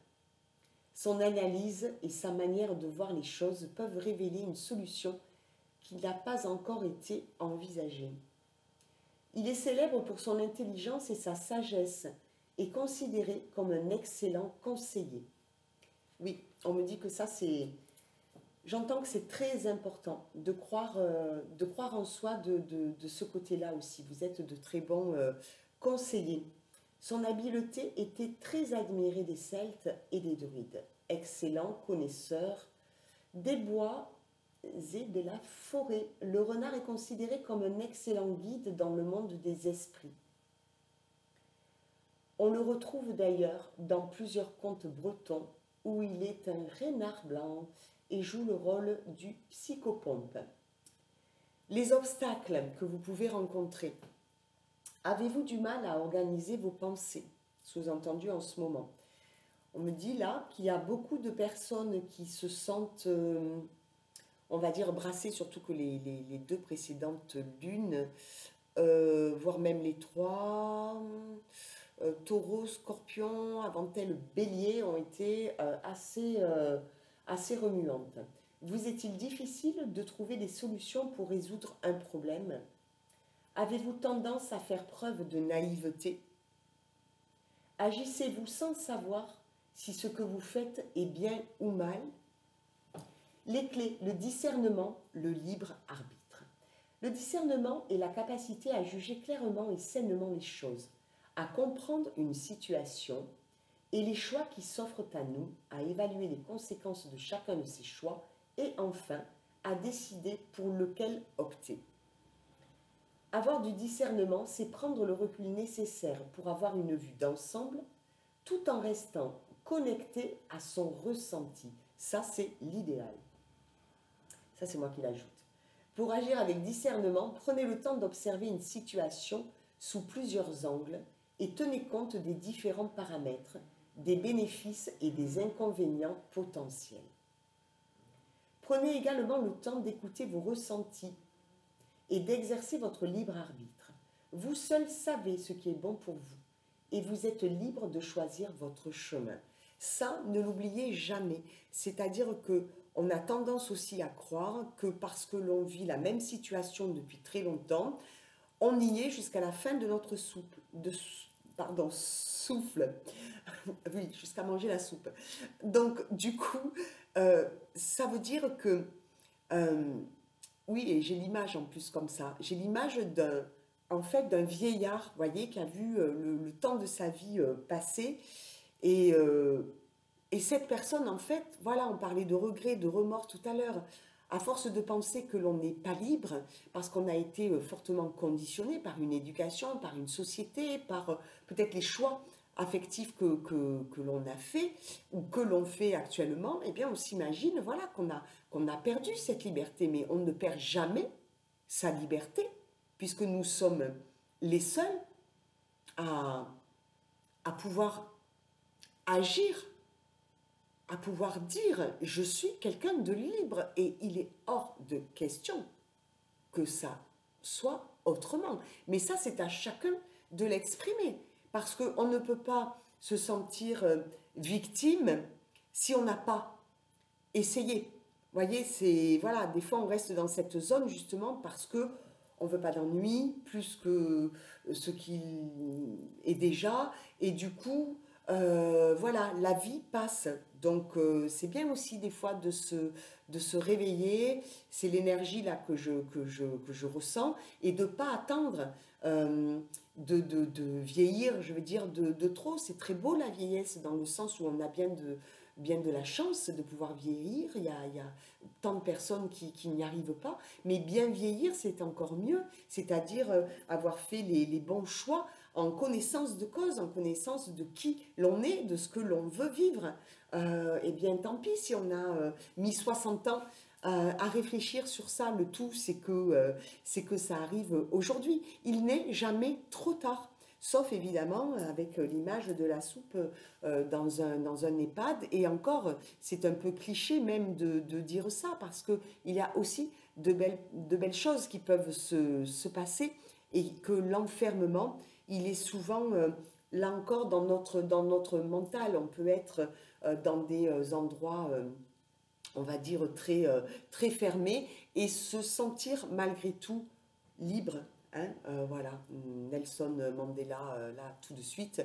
Son analyse et sa manière de voir les choses peuvent révéler une solution qui n'a pas encore été envisagée. Il est célèbre pour son intelligence et sa sagesse et considéré comme un excellent conseiller. Oui, on me dit que ça c'est... J'entends que c'est très important de croire en soi de ce côté-là aussi. Vous êtes de très bons conseillers. Son habileté était très admirée des Celtes et des Druides. Excellent connaisseur des bois et de la forêt. Le renard est considéré comme un excellent guide dans le monde des esprits. On le retrouve d'ailleurs dans plusieurs contes bretons où il est un renard blanc et joue le rôle du psychopompe. Les obstacles que vous pouvez rencontrer. Avez-vous du mal à organiser vos pensées? Sous-entendu en ce moment. On me dit là qu'il y a beaucoup de personnes qui se sentent, on va dire, brassées, surtout que les deux précédentes lunes, voire même les trois, Taureau, Scorpion, avant elles Bélier, ont été assez remuantes. Vous est-il difficile de trouver des solutions pour résoudre un problème? Avez-vous tendance à faire preuve de naïveté? Agissez-vous sans savoir si ce que vous faites est bien ou mal? Les clés, le discernement, le libre arbitre. Le discernement est la capacité à juger clairement et sainement les choses, à comprendre une situation et les choix qui s'offrent à nous, à évaluer les conséquences de chacun de ces choix et enfin à décider pour lequel opter. Avoir du discernement, c'est prendre le recul nécessaire pour avoir une vue d'ensemble tout en restant connecté à son ressenti. Ça, c'est l'idéal. Ça, c'est moi qui l'ajoute. Pour agir avec discernement, prenez le temps d'observer une situation sous plusieurs angles et tenez compte des différents paramètres, des bénéfices et des inconvénients potentiels. Prenez également le temps d'écouter vos ressentis et d'exercer votre libre arbitre. Vous seul savez ce qui est bon pour vous et vous êtes libre de choisir votre chemin. Ça, ne l'oubliez jamais. C'est-à-dire que on a tendance aussi à croire que parce que l'on vit la même situation depuis très longtemps, on y est jusqu'à la fin de notre souffle. Oui, jusqu'à manger la soupe. Donc, du coup, ça veut dire que... oui, et j'ai l'image en plus comme ça. J'ai l'image d'un vieillard, vous voyez, qui a vu le temps de sa vie passer. Et cette personne, en fait, voilà, on parlait de regrets, de remords tout à l'heure. À force de penser que l'on n'est pas libre, parce qu'on a été fortement conditionné par une éducation, par une société, par peut-être les choix affectifs que l'on a fait ou que l'on fait actuellement, eh bien on s'imagine voilà, qu'on a perdu cette liberté, mais on ne perd jamais sa liberté, puisque nous sommes les seuls à à pouvoir agir, à pouvoir dire je suis quelqu'un de libre et il est hors de question que ça soit autrement. Mais ça, c'est à chacun de l'exprimer parce qu'on ne peut pas se sentir victime si on n'a pas essayé. Vous voyez, c'est voilà, des fois on reste dans cette zone justement parce que on veut pas d'ennui plus que ce qui est déjà et du coup voilà, la vie passe. Donc c'est bien aussi des fois de se réveiller, c'est l'énergie là que je ressens et de ne pas attendre de vieillir, je veux dire, de trop. C'est très beau la vieillesse dans le sens où on a bien de la chance de pouvoir vieillir. Il y a tant de personnes qui n'y arrivent pas, mais bien vieillir, c'est encore mieux, c'est-à-dire avoir fait les bons choix en connaissance de cause, en connaissance de qui l'on est, de ce que l'on veut vivre. Eh bien, tant pis si on a mis 60 ans à réfléchir sur ça. Le tout, c'est que ça arrive aujourd'hui. Il n'est jamais trop tard. Sauf évidemment avec l'image de la soupe dans un EHPAD. Et encore, c'est un peu cliché même de dire ça, parce qu'il y a aussi de belles choses qui peuvent se passer et que l'enfermement, il est souvent, là encore, dans notre mental. On peut être dans des endroits, on va dire, très fermés et se sentir malgré tout libre. Hein, voilà, Nelson Mandela, là, tout de suite.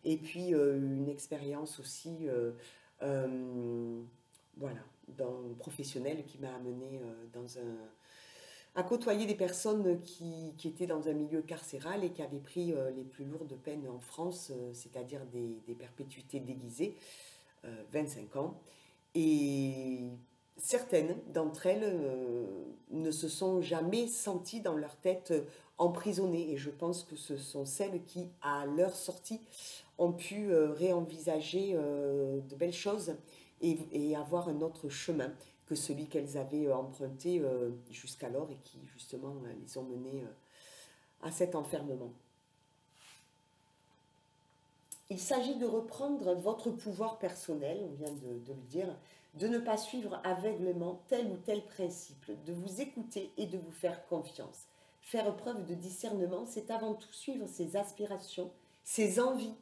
Et puis, une expérience aussi, voilà, professionnelle qui m'a amené à côtoyer des personnes qui étaient dans un milieu carcéral et qui avaient pris les plus lourdes peines en France, c'est-à-dire des perpétuités déguisées, 25 ans. Et certaines d'entre elles ne se sont jamais senties dans leur tête emprisonnées. Et je pense que ce sont celles qui, à leur sortie, ont pu réenvisager de belles choses et avoir un autre chemin que celui qu'elles avaient emprunté jusqu'alors et qui, justement, les ont menées à cet enfermement. Il s'agit de reprendre votre pouvoir personnel, on vient de le dire, de ne pas suivre aveuglément tel ou tel principe, de vous écouter et de vous faire confiance. Faire preuve de discernement, c'est avant tout suivre ses aspirations, ses envies,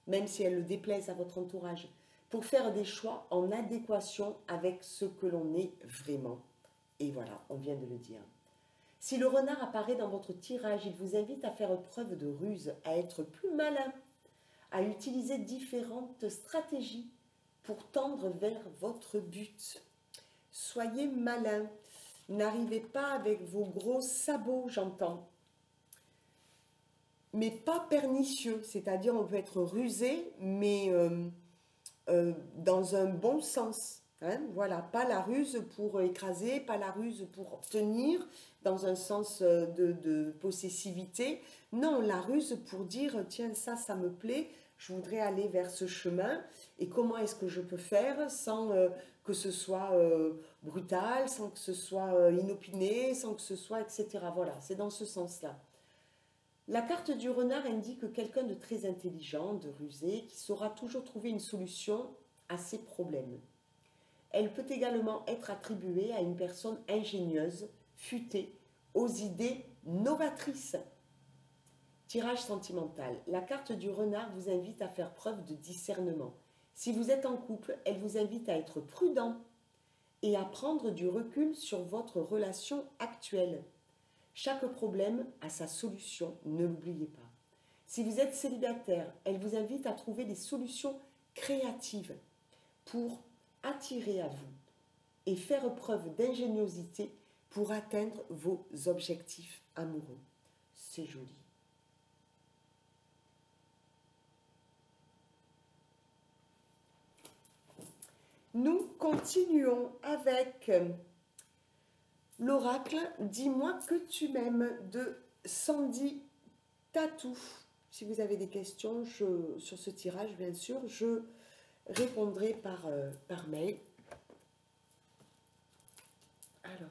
même si elles le déplaisent à votre entourage, pour faire des choix en adéquation avec ce que l'on est vraiment. Et voilà, on vient de le dire. Si le renard apparaît dans votre tirage, il vous invite à faire preuve de ruse, à être plus malin, à utiliser différentes stratégies pour tendre vers votre but. Soyez malin. N'arrivez pas avec vos gros sabots, j'entends. Mais pas pernicieux, c'est-à-dire on peut être rusé, mais dans un bon sens. Hein, voilà, pas la ruse pour écraser, pas la ruse pour tenir dans un sens de possessivité. Non, la ruse pour dire, tiens, ça me plaît, je voudrais aller vers ce chemin et comment est-ce que je peux faire sans que ce soit brutal, sans que ce soit inopiné, sans que ce soit, etc. Voilà, c'est dans ce sens-là. La carte du renard indique quelqu'un de très intelligent, de rusé, qui saura toujours trouver une solution à ses problèmes. Elle peut également être attribuée à une personne ingénieuse, futée, aux idées novatrices. Tirage sentimental. La carte du renard vous invite à faire preuve de discernement. Si vous êtes en couple, elle vous invite à être prudent et à prendre du recul sur votre relation actuelle. Chaque problème a sa solution, ne l'oubliez pas. Si vous êtes célibataire, elle vous invite à trouver des solutions créatives pour attirer à vous et faire preuve d'ingéniosité pour atteindre vos objectifs amoureux. C'est joli. Nous continuons avec l'oracle « Dis-moi que tu m'aimes » de Sandy Tatou. Si vous avez des questions sur ce tirage, bien sûr, je répondrai par mail. Alors.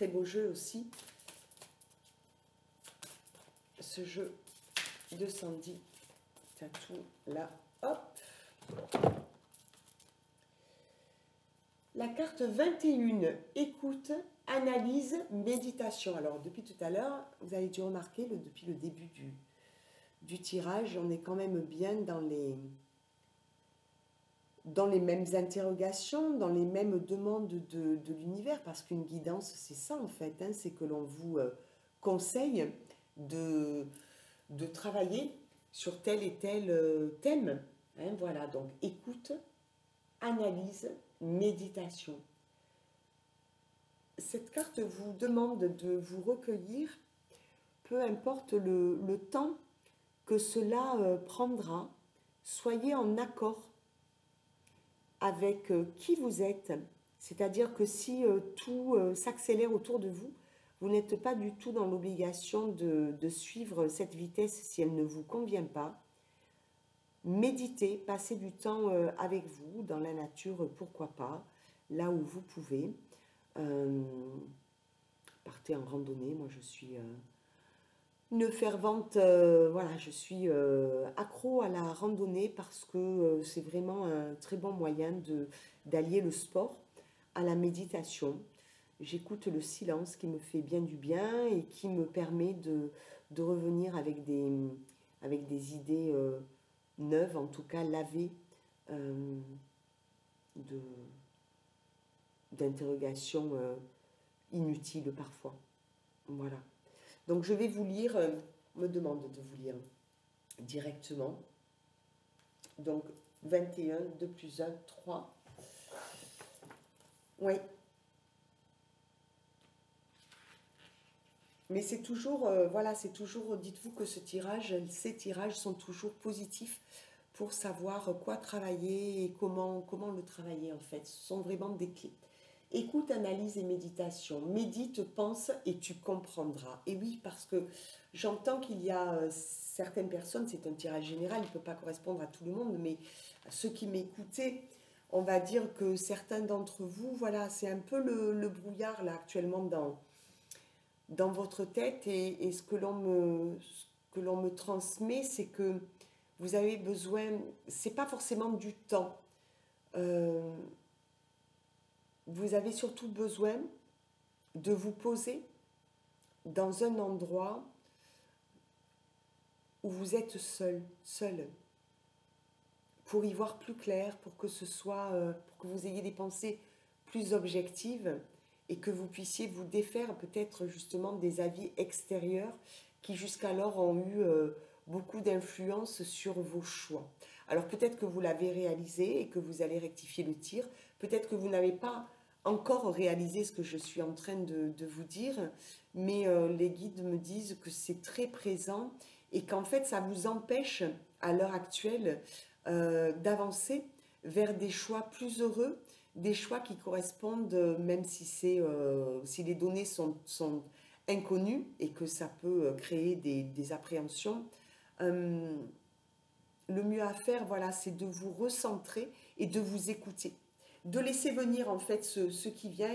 très beau jeu aussi. Ce jeu de Sandy Tattoo, là, hop. La carte 21, écoute, analyse, méditation. Alors, depuis tout à l'heure, vous avez dû remarquer, depuis le début du tirage, on est quand même bien dans les mêmes interrogations, dans les mêmes demandes de l'univers, parce qu'une guidance, c'est ça en fait, hein, c'est que l'on vous conseille de travailler sur tel et tel thème. Hein, voilà, donc écoute, analyse, méditation. Cette carte vous demande de vous recueillir, peu importe le temps que cela prendra. Soyez en accord avec qui vous êtes. C'est-à-dire que si tout s'accélère autour de vous, vous n'êtes pas du tout dans l'obligation de suivre cette vitesse si elle ne vous convient pas. Méditez, passez du temps avec vous, dans la nature, pourquoi pas, là où vous pouvez. Partez en randonnée, moi je suis une fervente, voilà, je suis accro à la randonnée parce que c'est vraiment un très bon moyen d'allier le sport à la méditation. J'écoute le silence qui me fait bien du bien et qui me permet de revenir avec des idées neuves, en tout cas lavées d'interrogations inutiles parfois. Voilà. Donc je vais vous lire, on me demande de vous lire directement. Donc 21, 2 plus 1, 3. Oui. Mais c'est toujours, voilà, c'est toujours, dites-vous que ces tirages sont toujours positifs pour savoir quoi travailler et comment le travailler en fait. Ce sont vraiment des clés. Écoute, analyse et méditation. Médite, pense et tu comprendras. Et oui, parce que j'entends qu'il y a certaines personnes, c'est un tirage général, il ne peut pas correspondre à tout le monde, mais à ceux qui m'écoutaient, on va dire que certains d'entre vous, voilà, c'est un peu le brouillard là actuellement dans votre tête et ce que l'on me transmet, c'est que vous avez besoin, c'est pas forcément du temps. Vous avez surtout besoin de vous poser dans un endroit où vous êtes seul, pour y voir plus clair, pour que ce soit, pour que vous ayez des pensées plus objectives et que vous puissiez vous défaire peut-être justement des avis extérieurs qui jusqu'alors ont eu beaucoup d'influence sur vos choix. Alors peut-être que vous l'avez réalisé et que vous allez rectifier le tir, peut-être que vous n'avez pas encore réalisé ce que je suis en train de vous dire, mais les guides me disent que c'est très présent et qu'en fait ça vous empêche à l'heure actuelle d'avancer vers des choix plus heureux, des choix qui correspondent, même si si les données sont inconnues et que ça peut créer des appréhensions. Le mieux à faire, voilà, c'est de vous recentrer et de vous écouter, de laisser venir en fait ce qui vient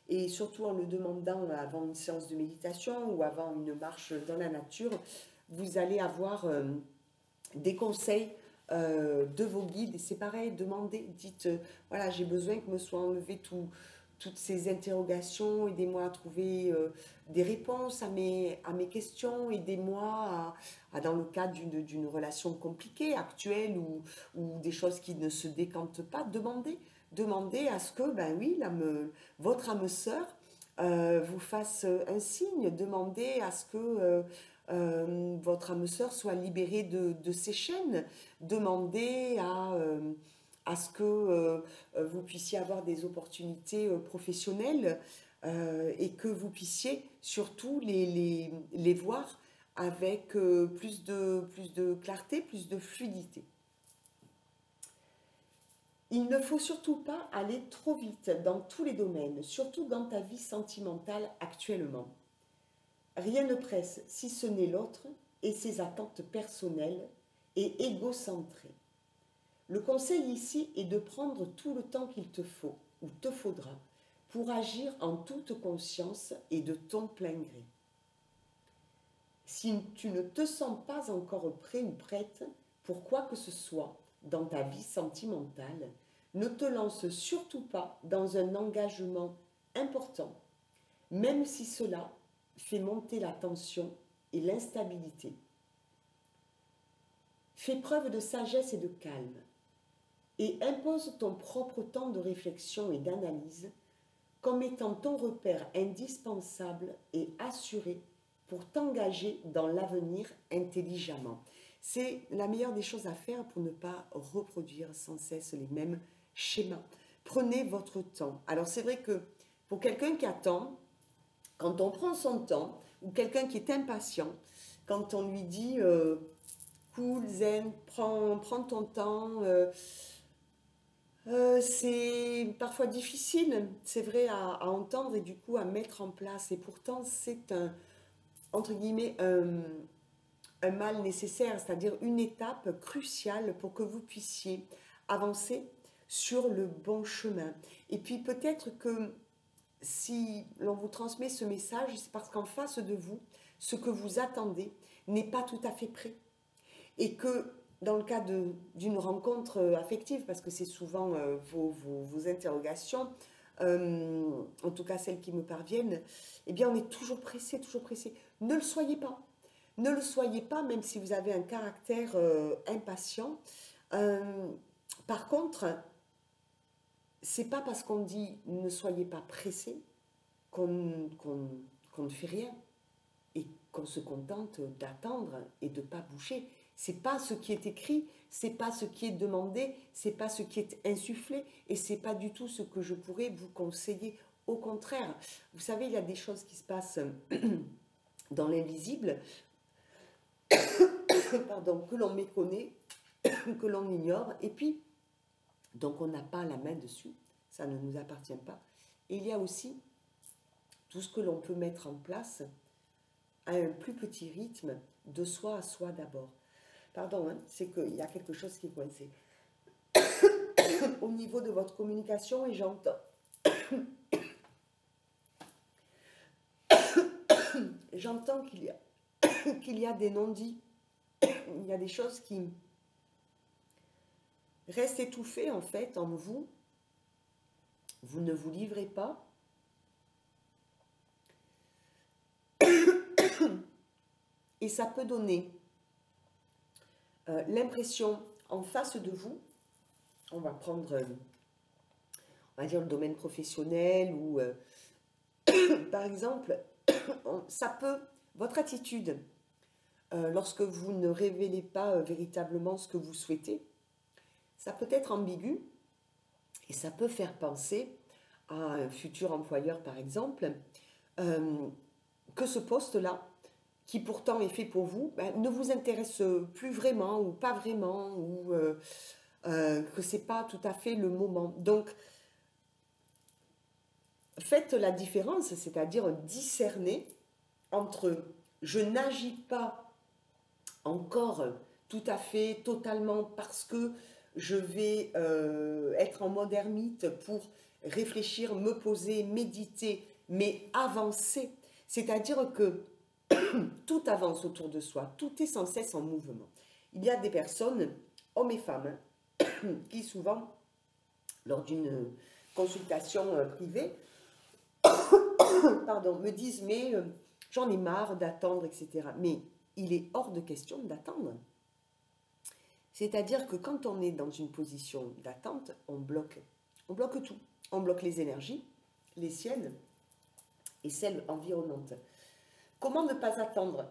et surtout en le demandant avant une séance de méditation ou avant une marche dans la nature, vous allez avoir des conseils de vos guides. Et c'est pareil, demandez, dites, voilà, j'ai besoin que me soient enlevées toutes ces interrogations, aidez-moi à trouver des réponses à mes questions, aidez-moi dans le cadre d'une relation compliquée, actuelle, ou des choses qui ne se décantent pas, demandez à ce que, ben oui, votre âme sœur vous fasse un signe, demandez à ce que votre âme sœur soit libérée de ses chaînes, demandez à ce que vous puissiez avoir des opportunités professionnelles et que vous puissiez surtout les voir avec plus de clarté, plus de fluidité. Il ne faut surtout pas aller trop vite dans tous les domaines, surtout dans ta vie sentimentale actuellement. Rien ne presse si ce n'est l'autre et ses attentes personnelles et égocentrées. Le conseil ici est de prendre tout le temps qu'il te faut ou te faudra pour agir en toute conscience et de ton plein gré. Si tu ne te sens pas encore prêt ou prête pour quoi que ce soit dans ta vie sentimentale, ne te lance surtout pas dans un engagement important, même si cela fait monter la tension et l'instabilité. Fais preuve de sagesse et de calme et impose ton propre temps de réflexion et d'analyse comme étant ton repère indispensable et assuré pour t'engager dans l'avenir intelligemment. C'est la meilleure des choses à faire pour ne pas reproduire sans cesse les mêmes schémas. Prenez votre temps. Alors c'est vrai que pour quelqu'un qui attend, quand on prend son temps, ou quelqu'un qui est impatient, quand on lui dit cool, zen, prends ton temps, c'est parfois difficile, c'est vrai, à entendre et du coup à mettre en place. Et pourtant, c'est entre guillemets, un mal nécessaire, c'est-à-dire une étape cruciale pour que vous puissiez avancer sur le bon chemin. Et puis peut-être que si l'on vous transmet ce message, c'est parce qu'en face de vous, ce que vous attendez n'est pas tout à fait prêt. Et que dans le cas d'une rencontre affective, parce que c'est souvent vos interrogations, en tout cas celles qui me parviennent, eh bien on est toujours pressé, toujours pressé. Ne le soyez pas. Ne le soyez pas, même si vous avez un caractère impatient. Par contre, c'est pas parce qu'on dit ne soyez pas pressé qu'on ne fait rien et qu'on se contente d'attendre et de ne pas bouger. C'est pas ce qui est écrit, c'est pas ce qui est demandé, c'est pas ce qui est insufflé et c'est pas du tout ce que je pourrais vous conseiller. Au contraire, vous savez, il y a des choses qui se passent dans l'invisible, pardon, que l'on méconnaît, que l'on ignore, et puis, donc on n'a pas la main dessus, ça ne nous appartient pas. Et il y a aussi tout ce que l'on peut mettre en place à un plus petit rythme, de soi à soi d'abord. Pardon, hein, c'est qu'il y a quelque chose qui est coincé. Au niveau de votre communication, et j'entends qu'il y a des non-dits, il y a des choses qui restent étouffées en fait en vous. Vous ne vous livrez pas. Et ça peut donner l'impression en face de vous, on va prendre, on va dire le domaine professionnel ou par exemple, ça peut, votre attitude, lorsque vous ne révélez pas véritablement ce que vous souhaitez, ça peut être ambigu et ça peut faire penser à un futur employeur par exemple, que ce poste-là, qui pourtant est fait pour vous, ben, ne vous intéresse plus vraiment ou pas vraiment, ou que ce n'est pas tout à fait le moment. Donc, faites la différence, c'est-à-dire discerner entre je n'agis pas encore tout à fait, totalement, parce que je vais être en mode ermite pour réfléchir, me poser, méditer, mais avancer. C'est-à-dire que tout avance autour de soi, tout est sans cesse en mouvement. Il y a des personnes, hommes et femmes, qui souvent, lors d'une consultation privée, pardon, me disent mais j'en ai marre d'attendre, etc. Mais il est hors de question d'attendre. C'est-à-dire que quand on est dans une position d'attente, on bloque tout. On bloque les énergies, les siennes et celles environnantes. Comment ne pas attendre?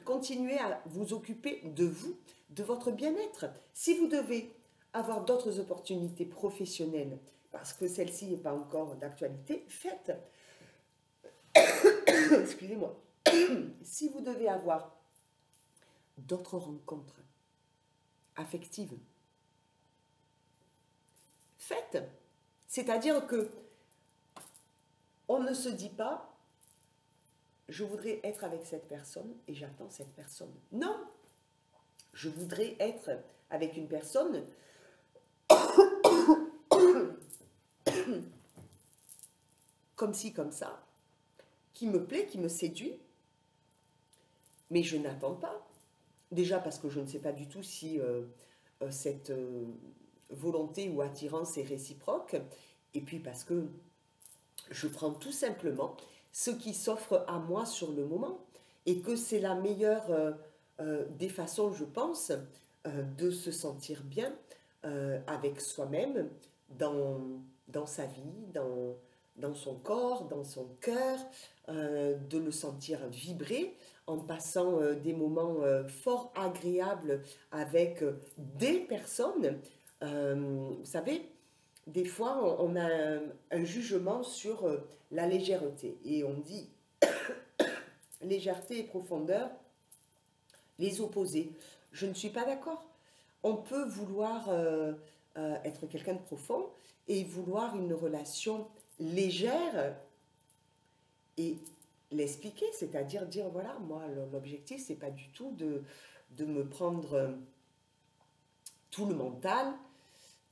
Continuez à vous occuper de vous, de votre bien-être. Si vous devez avoir d'autres opportunités professionnelles, parce que celle-ci n'est pas encore d'actualité, faites. Excusez-moi. Si vous devez avoir d'autres rencontres affectives, faites. C'est-à-dire que on ne se dit pas je voudrais être avec cette personne et j'attends cette personne. Non, je voudrais être avec une personne comme ci, comme ça, qui me plaît, qui me séduit, mais je n'attends pas. Déjà parce que je ne sais pas du tout si cette volonté ou attirance est réciproque, et puis parce que je prends tout simplement ce qui s'offre à moi sur le moment, et que c'est la meilleure des façons, je pense, de se sentir bien avec soi-même, dans sa vie, dans son corps, dans son cœur, de le sentir vibrer en passant des moments fort agréables avec des personnes. Vous savez, des fois, on a un jugement sur la légèreté et on dit légèreté et profondeur, les opposés. Je ne suis pas d'accord. On peut vouloir être quelqu'un de profond et vouloir une relation légère et l'expliquer, c'est-à-dire dire voilà, moi l'objectif c'est pas du tout de me prendre tout le mental,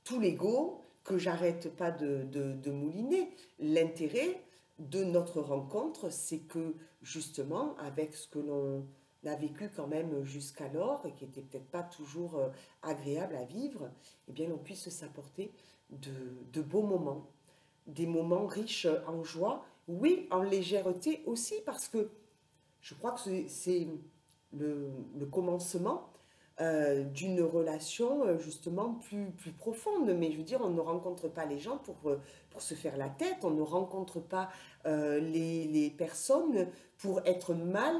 tout l'ego, que j'arrête pas de mouliner. L'intérêt de notre rencontre, c'est que justement, avec ce que l'on a vécu quand même jusqu'alors, et qui n'était peut-être pas toujours agréable à vivre, eh bien, on puisse s'apporter de beaux moments, des moments riches en joie, oui, en légèreté aussi, parce que je crois que c'est le commencement d'une relation justement plus profonde. Mais je veux dire, on ne rencontre pas les gens pour se faire la tête, on ne rencontre pas les personnes pour être mal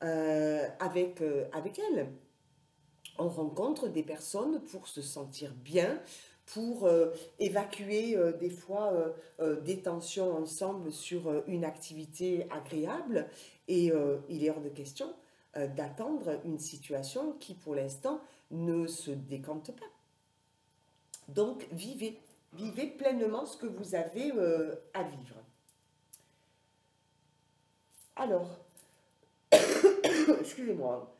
avec elles. On rencontre des personnes pour se sentir bien, pour évacuer des fois des tensions ensemble sur une activité agréable. Et il est hors de question d'attendre une situation qui, pour l'instant, ne se décante pas. Donc, vivez pleinement ce que vous avez à vivre. Alors, excusez-moi,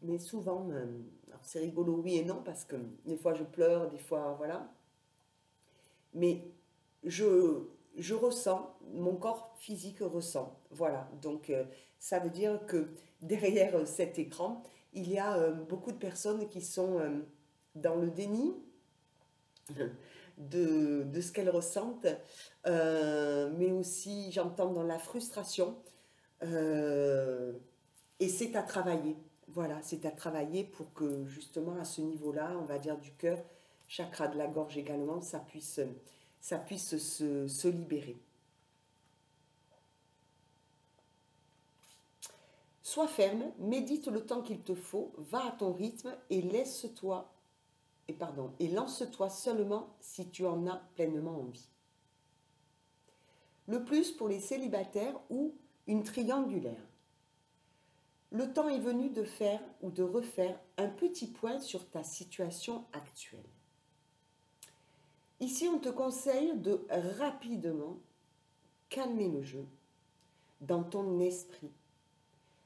mais souvent, c'est rigolo, oui et non, parce que des fois je pleure, des fois, voilà. Mais je ressens, mon corps physique ressent, voilà. Donc, ça veut dire que derrière cet écran, il y a beaucoup de personnes qui sont dans le déni de ce qu'elles ressentent, mais aussi, j'entends, dans la frustration. Et c'est à travailler. Voilà, c'est à travailler pour que justement à ce niveau-là, on va dire du cœur, chakra de la gorge également, ça puisse se libérer. Sois ferme, médite le temps qu'il te faut, va à ton rythme et et lance-toi seulement si tu en as pleinement envie. Le plus pour les célibataires ou une triangulaire. Le temps est venu de faire ou de refaire un petit point sur ta situation actuelle. Ici, on te conseille de rapidement calmer le jeu dans ton esprit,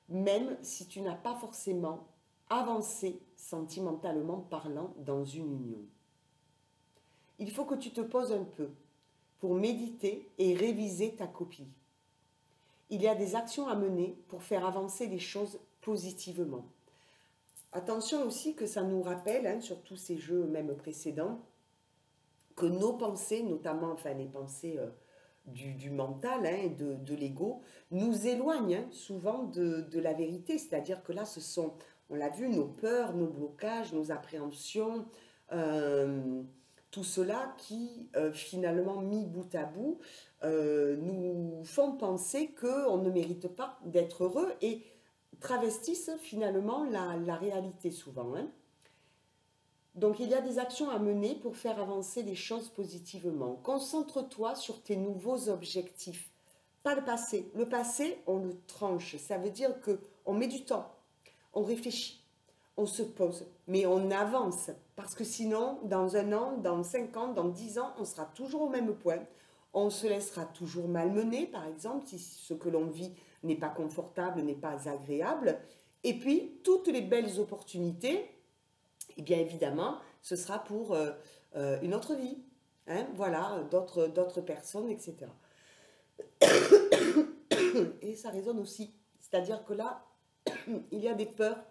même si tu n'as pas forcément avancé sentimentalement parlant dans une union. Il faut que tu te poses un peu pour méditer et réviser ta copie. Il y a des actions à mener pour faire avancer les choses positivement. Attention aussi que ça nous rappelle, sur tous ces jeux même précédents, que nos pensées, notamment les pensées du mental et de l'ego, nous éloignent souvent de la vérité. C'est-à-dire que là, ce sont, on l'a vu, nos peurs, nos blocages, nos appréhensions, tout cela qui, finalement, mis bout à bout, nous font penser qu'on ne mérite pas d'être heureux et travestissent finalement la réalité souvent. Donc il y a des actions à mener pour faire avancer les choses positivement. Concentre-toi sur tes nouveaux objectifs, pas le passé. Le passé, on le tranche. Ça veut dire qu'on met du temps, on réfléchit, on se pose, mais on avance. Parce que sinon, dans 1 an, dans 5 ans, dans 10 ans, on sera toujours au même point. On se laissera toujours malmener, par exemple, si ce que l'on vit n'est pas confortable, n'est pas agréable. Et puis, toutes les belles opportunités, eh bien évidemment, ce sera pour une autre vie. hein, voilà, d'autres personnes, etc. Et ça résonne aussi. C'est-à-dire que là, il y a des peurs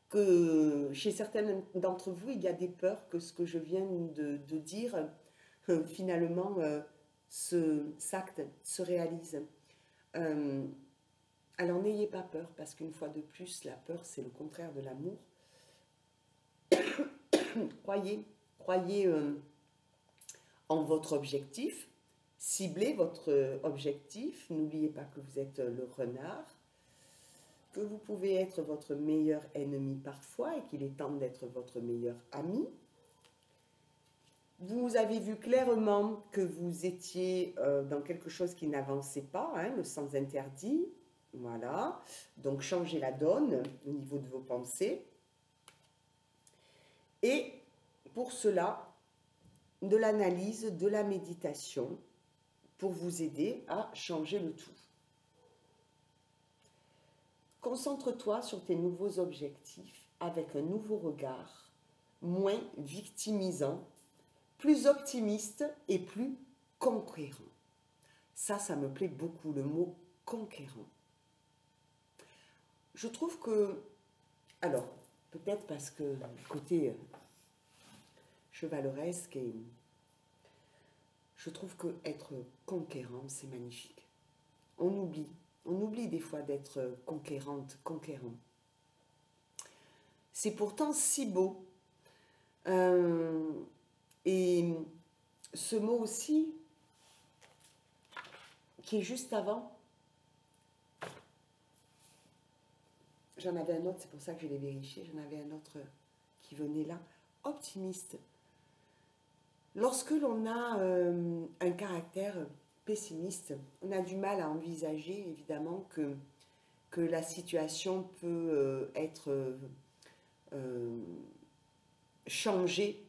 que chez certaines d'entre vous, il y a des peurs que ce que je viens de dire, finalement, s'acte, se réalise. Euh, alors n'ayez pas peur, parce qu'une fois de plus, la peur, c'est le contraire de l'amour. Croyez, croyez en votre objectif, ciblez votre objectif, n'oubliez pas que vous êtes le renard, que vous pouvez être votre meilleur ennemi parfois et qu'il est temps d'être votre meilleur ami. Vous avez vu clairement que vous étiez dans quelque chose qui n'avançait pas, hein, le sens interdit, voilà. Donc changez la donne au niveau de vos pensées. Et pour cela, de l'analyse, de la méditation, pour vous aider à changer le tout. Concentre-toi sur tes nouveaux objectifs avec un nouveau regard, moins victimisant, plus optimiste et plus conquérant. Ça me plaît beaucoup, le mot conquérant. Je trouve que, alors, peut-être parce que le côté chevaleresque, et je trouve que être conquérant, c'est magnifique. On oublie des fois d'être conquérante, conquérant. C'est pourtant si beau. Et ce mot aussi, qui est juste avant, j'en avais un autre, c'est pour ça que je l'ai vérifié, j'en avais un autre qui venait là, optimiste. Lorsque l'on a un caractère pessimiste, on a du mal à envisager évidemment que la situation peut être changée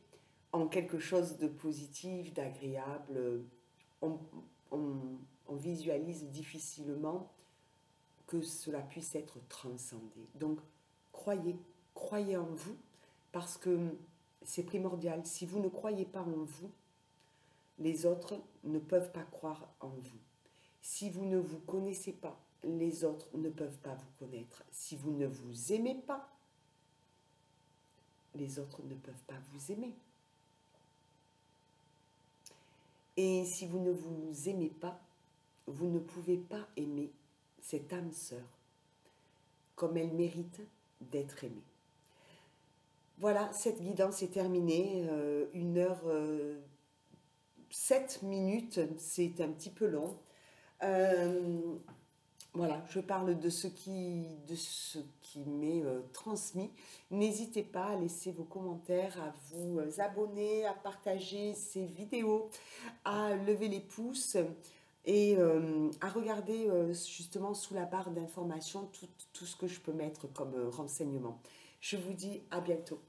en quelque chose de positif, d'agréable. On, on visualise difficilement que cela puisse être transcendé. Donc, croyez en vous, parce que c'est primordial. Si vous ne croyez pas en vous, les autres ne peuvent pas croire en vous. Si vous ne vous connaissez pas, les autres ne peuvent pas vous connaître. Si vous ne vous aimez pas, les autres ne peuvent pas vous aimer. Et si vous ne vous aimez pas, vous ne pouvez pas aimer cette âme sœur comme elle mérite d'être aimée. Voilà, cette guidance est terminée. 1h07, c'est un petit peu long. Voilà, je parle de ce qui m'est transmis. N'hésitez pas à laisser vos commentaires, à vous abonner, à partager ces vidéos, à lever les pouces et à regarder justement sous la barre d'informations tout ce que je peux mettre comme renseignement. Je vous dis à bientôt.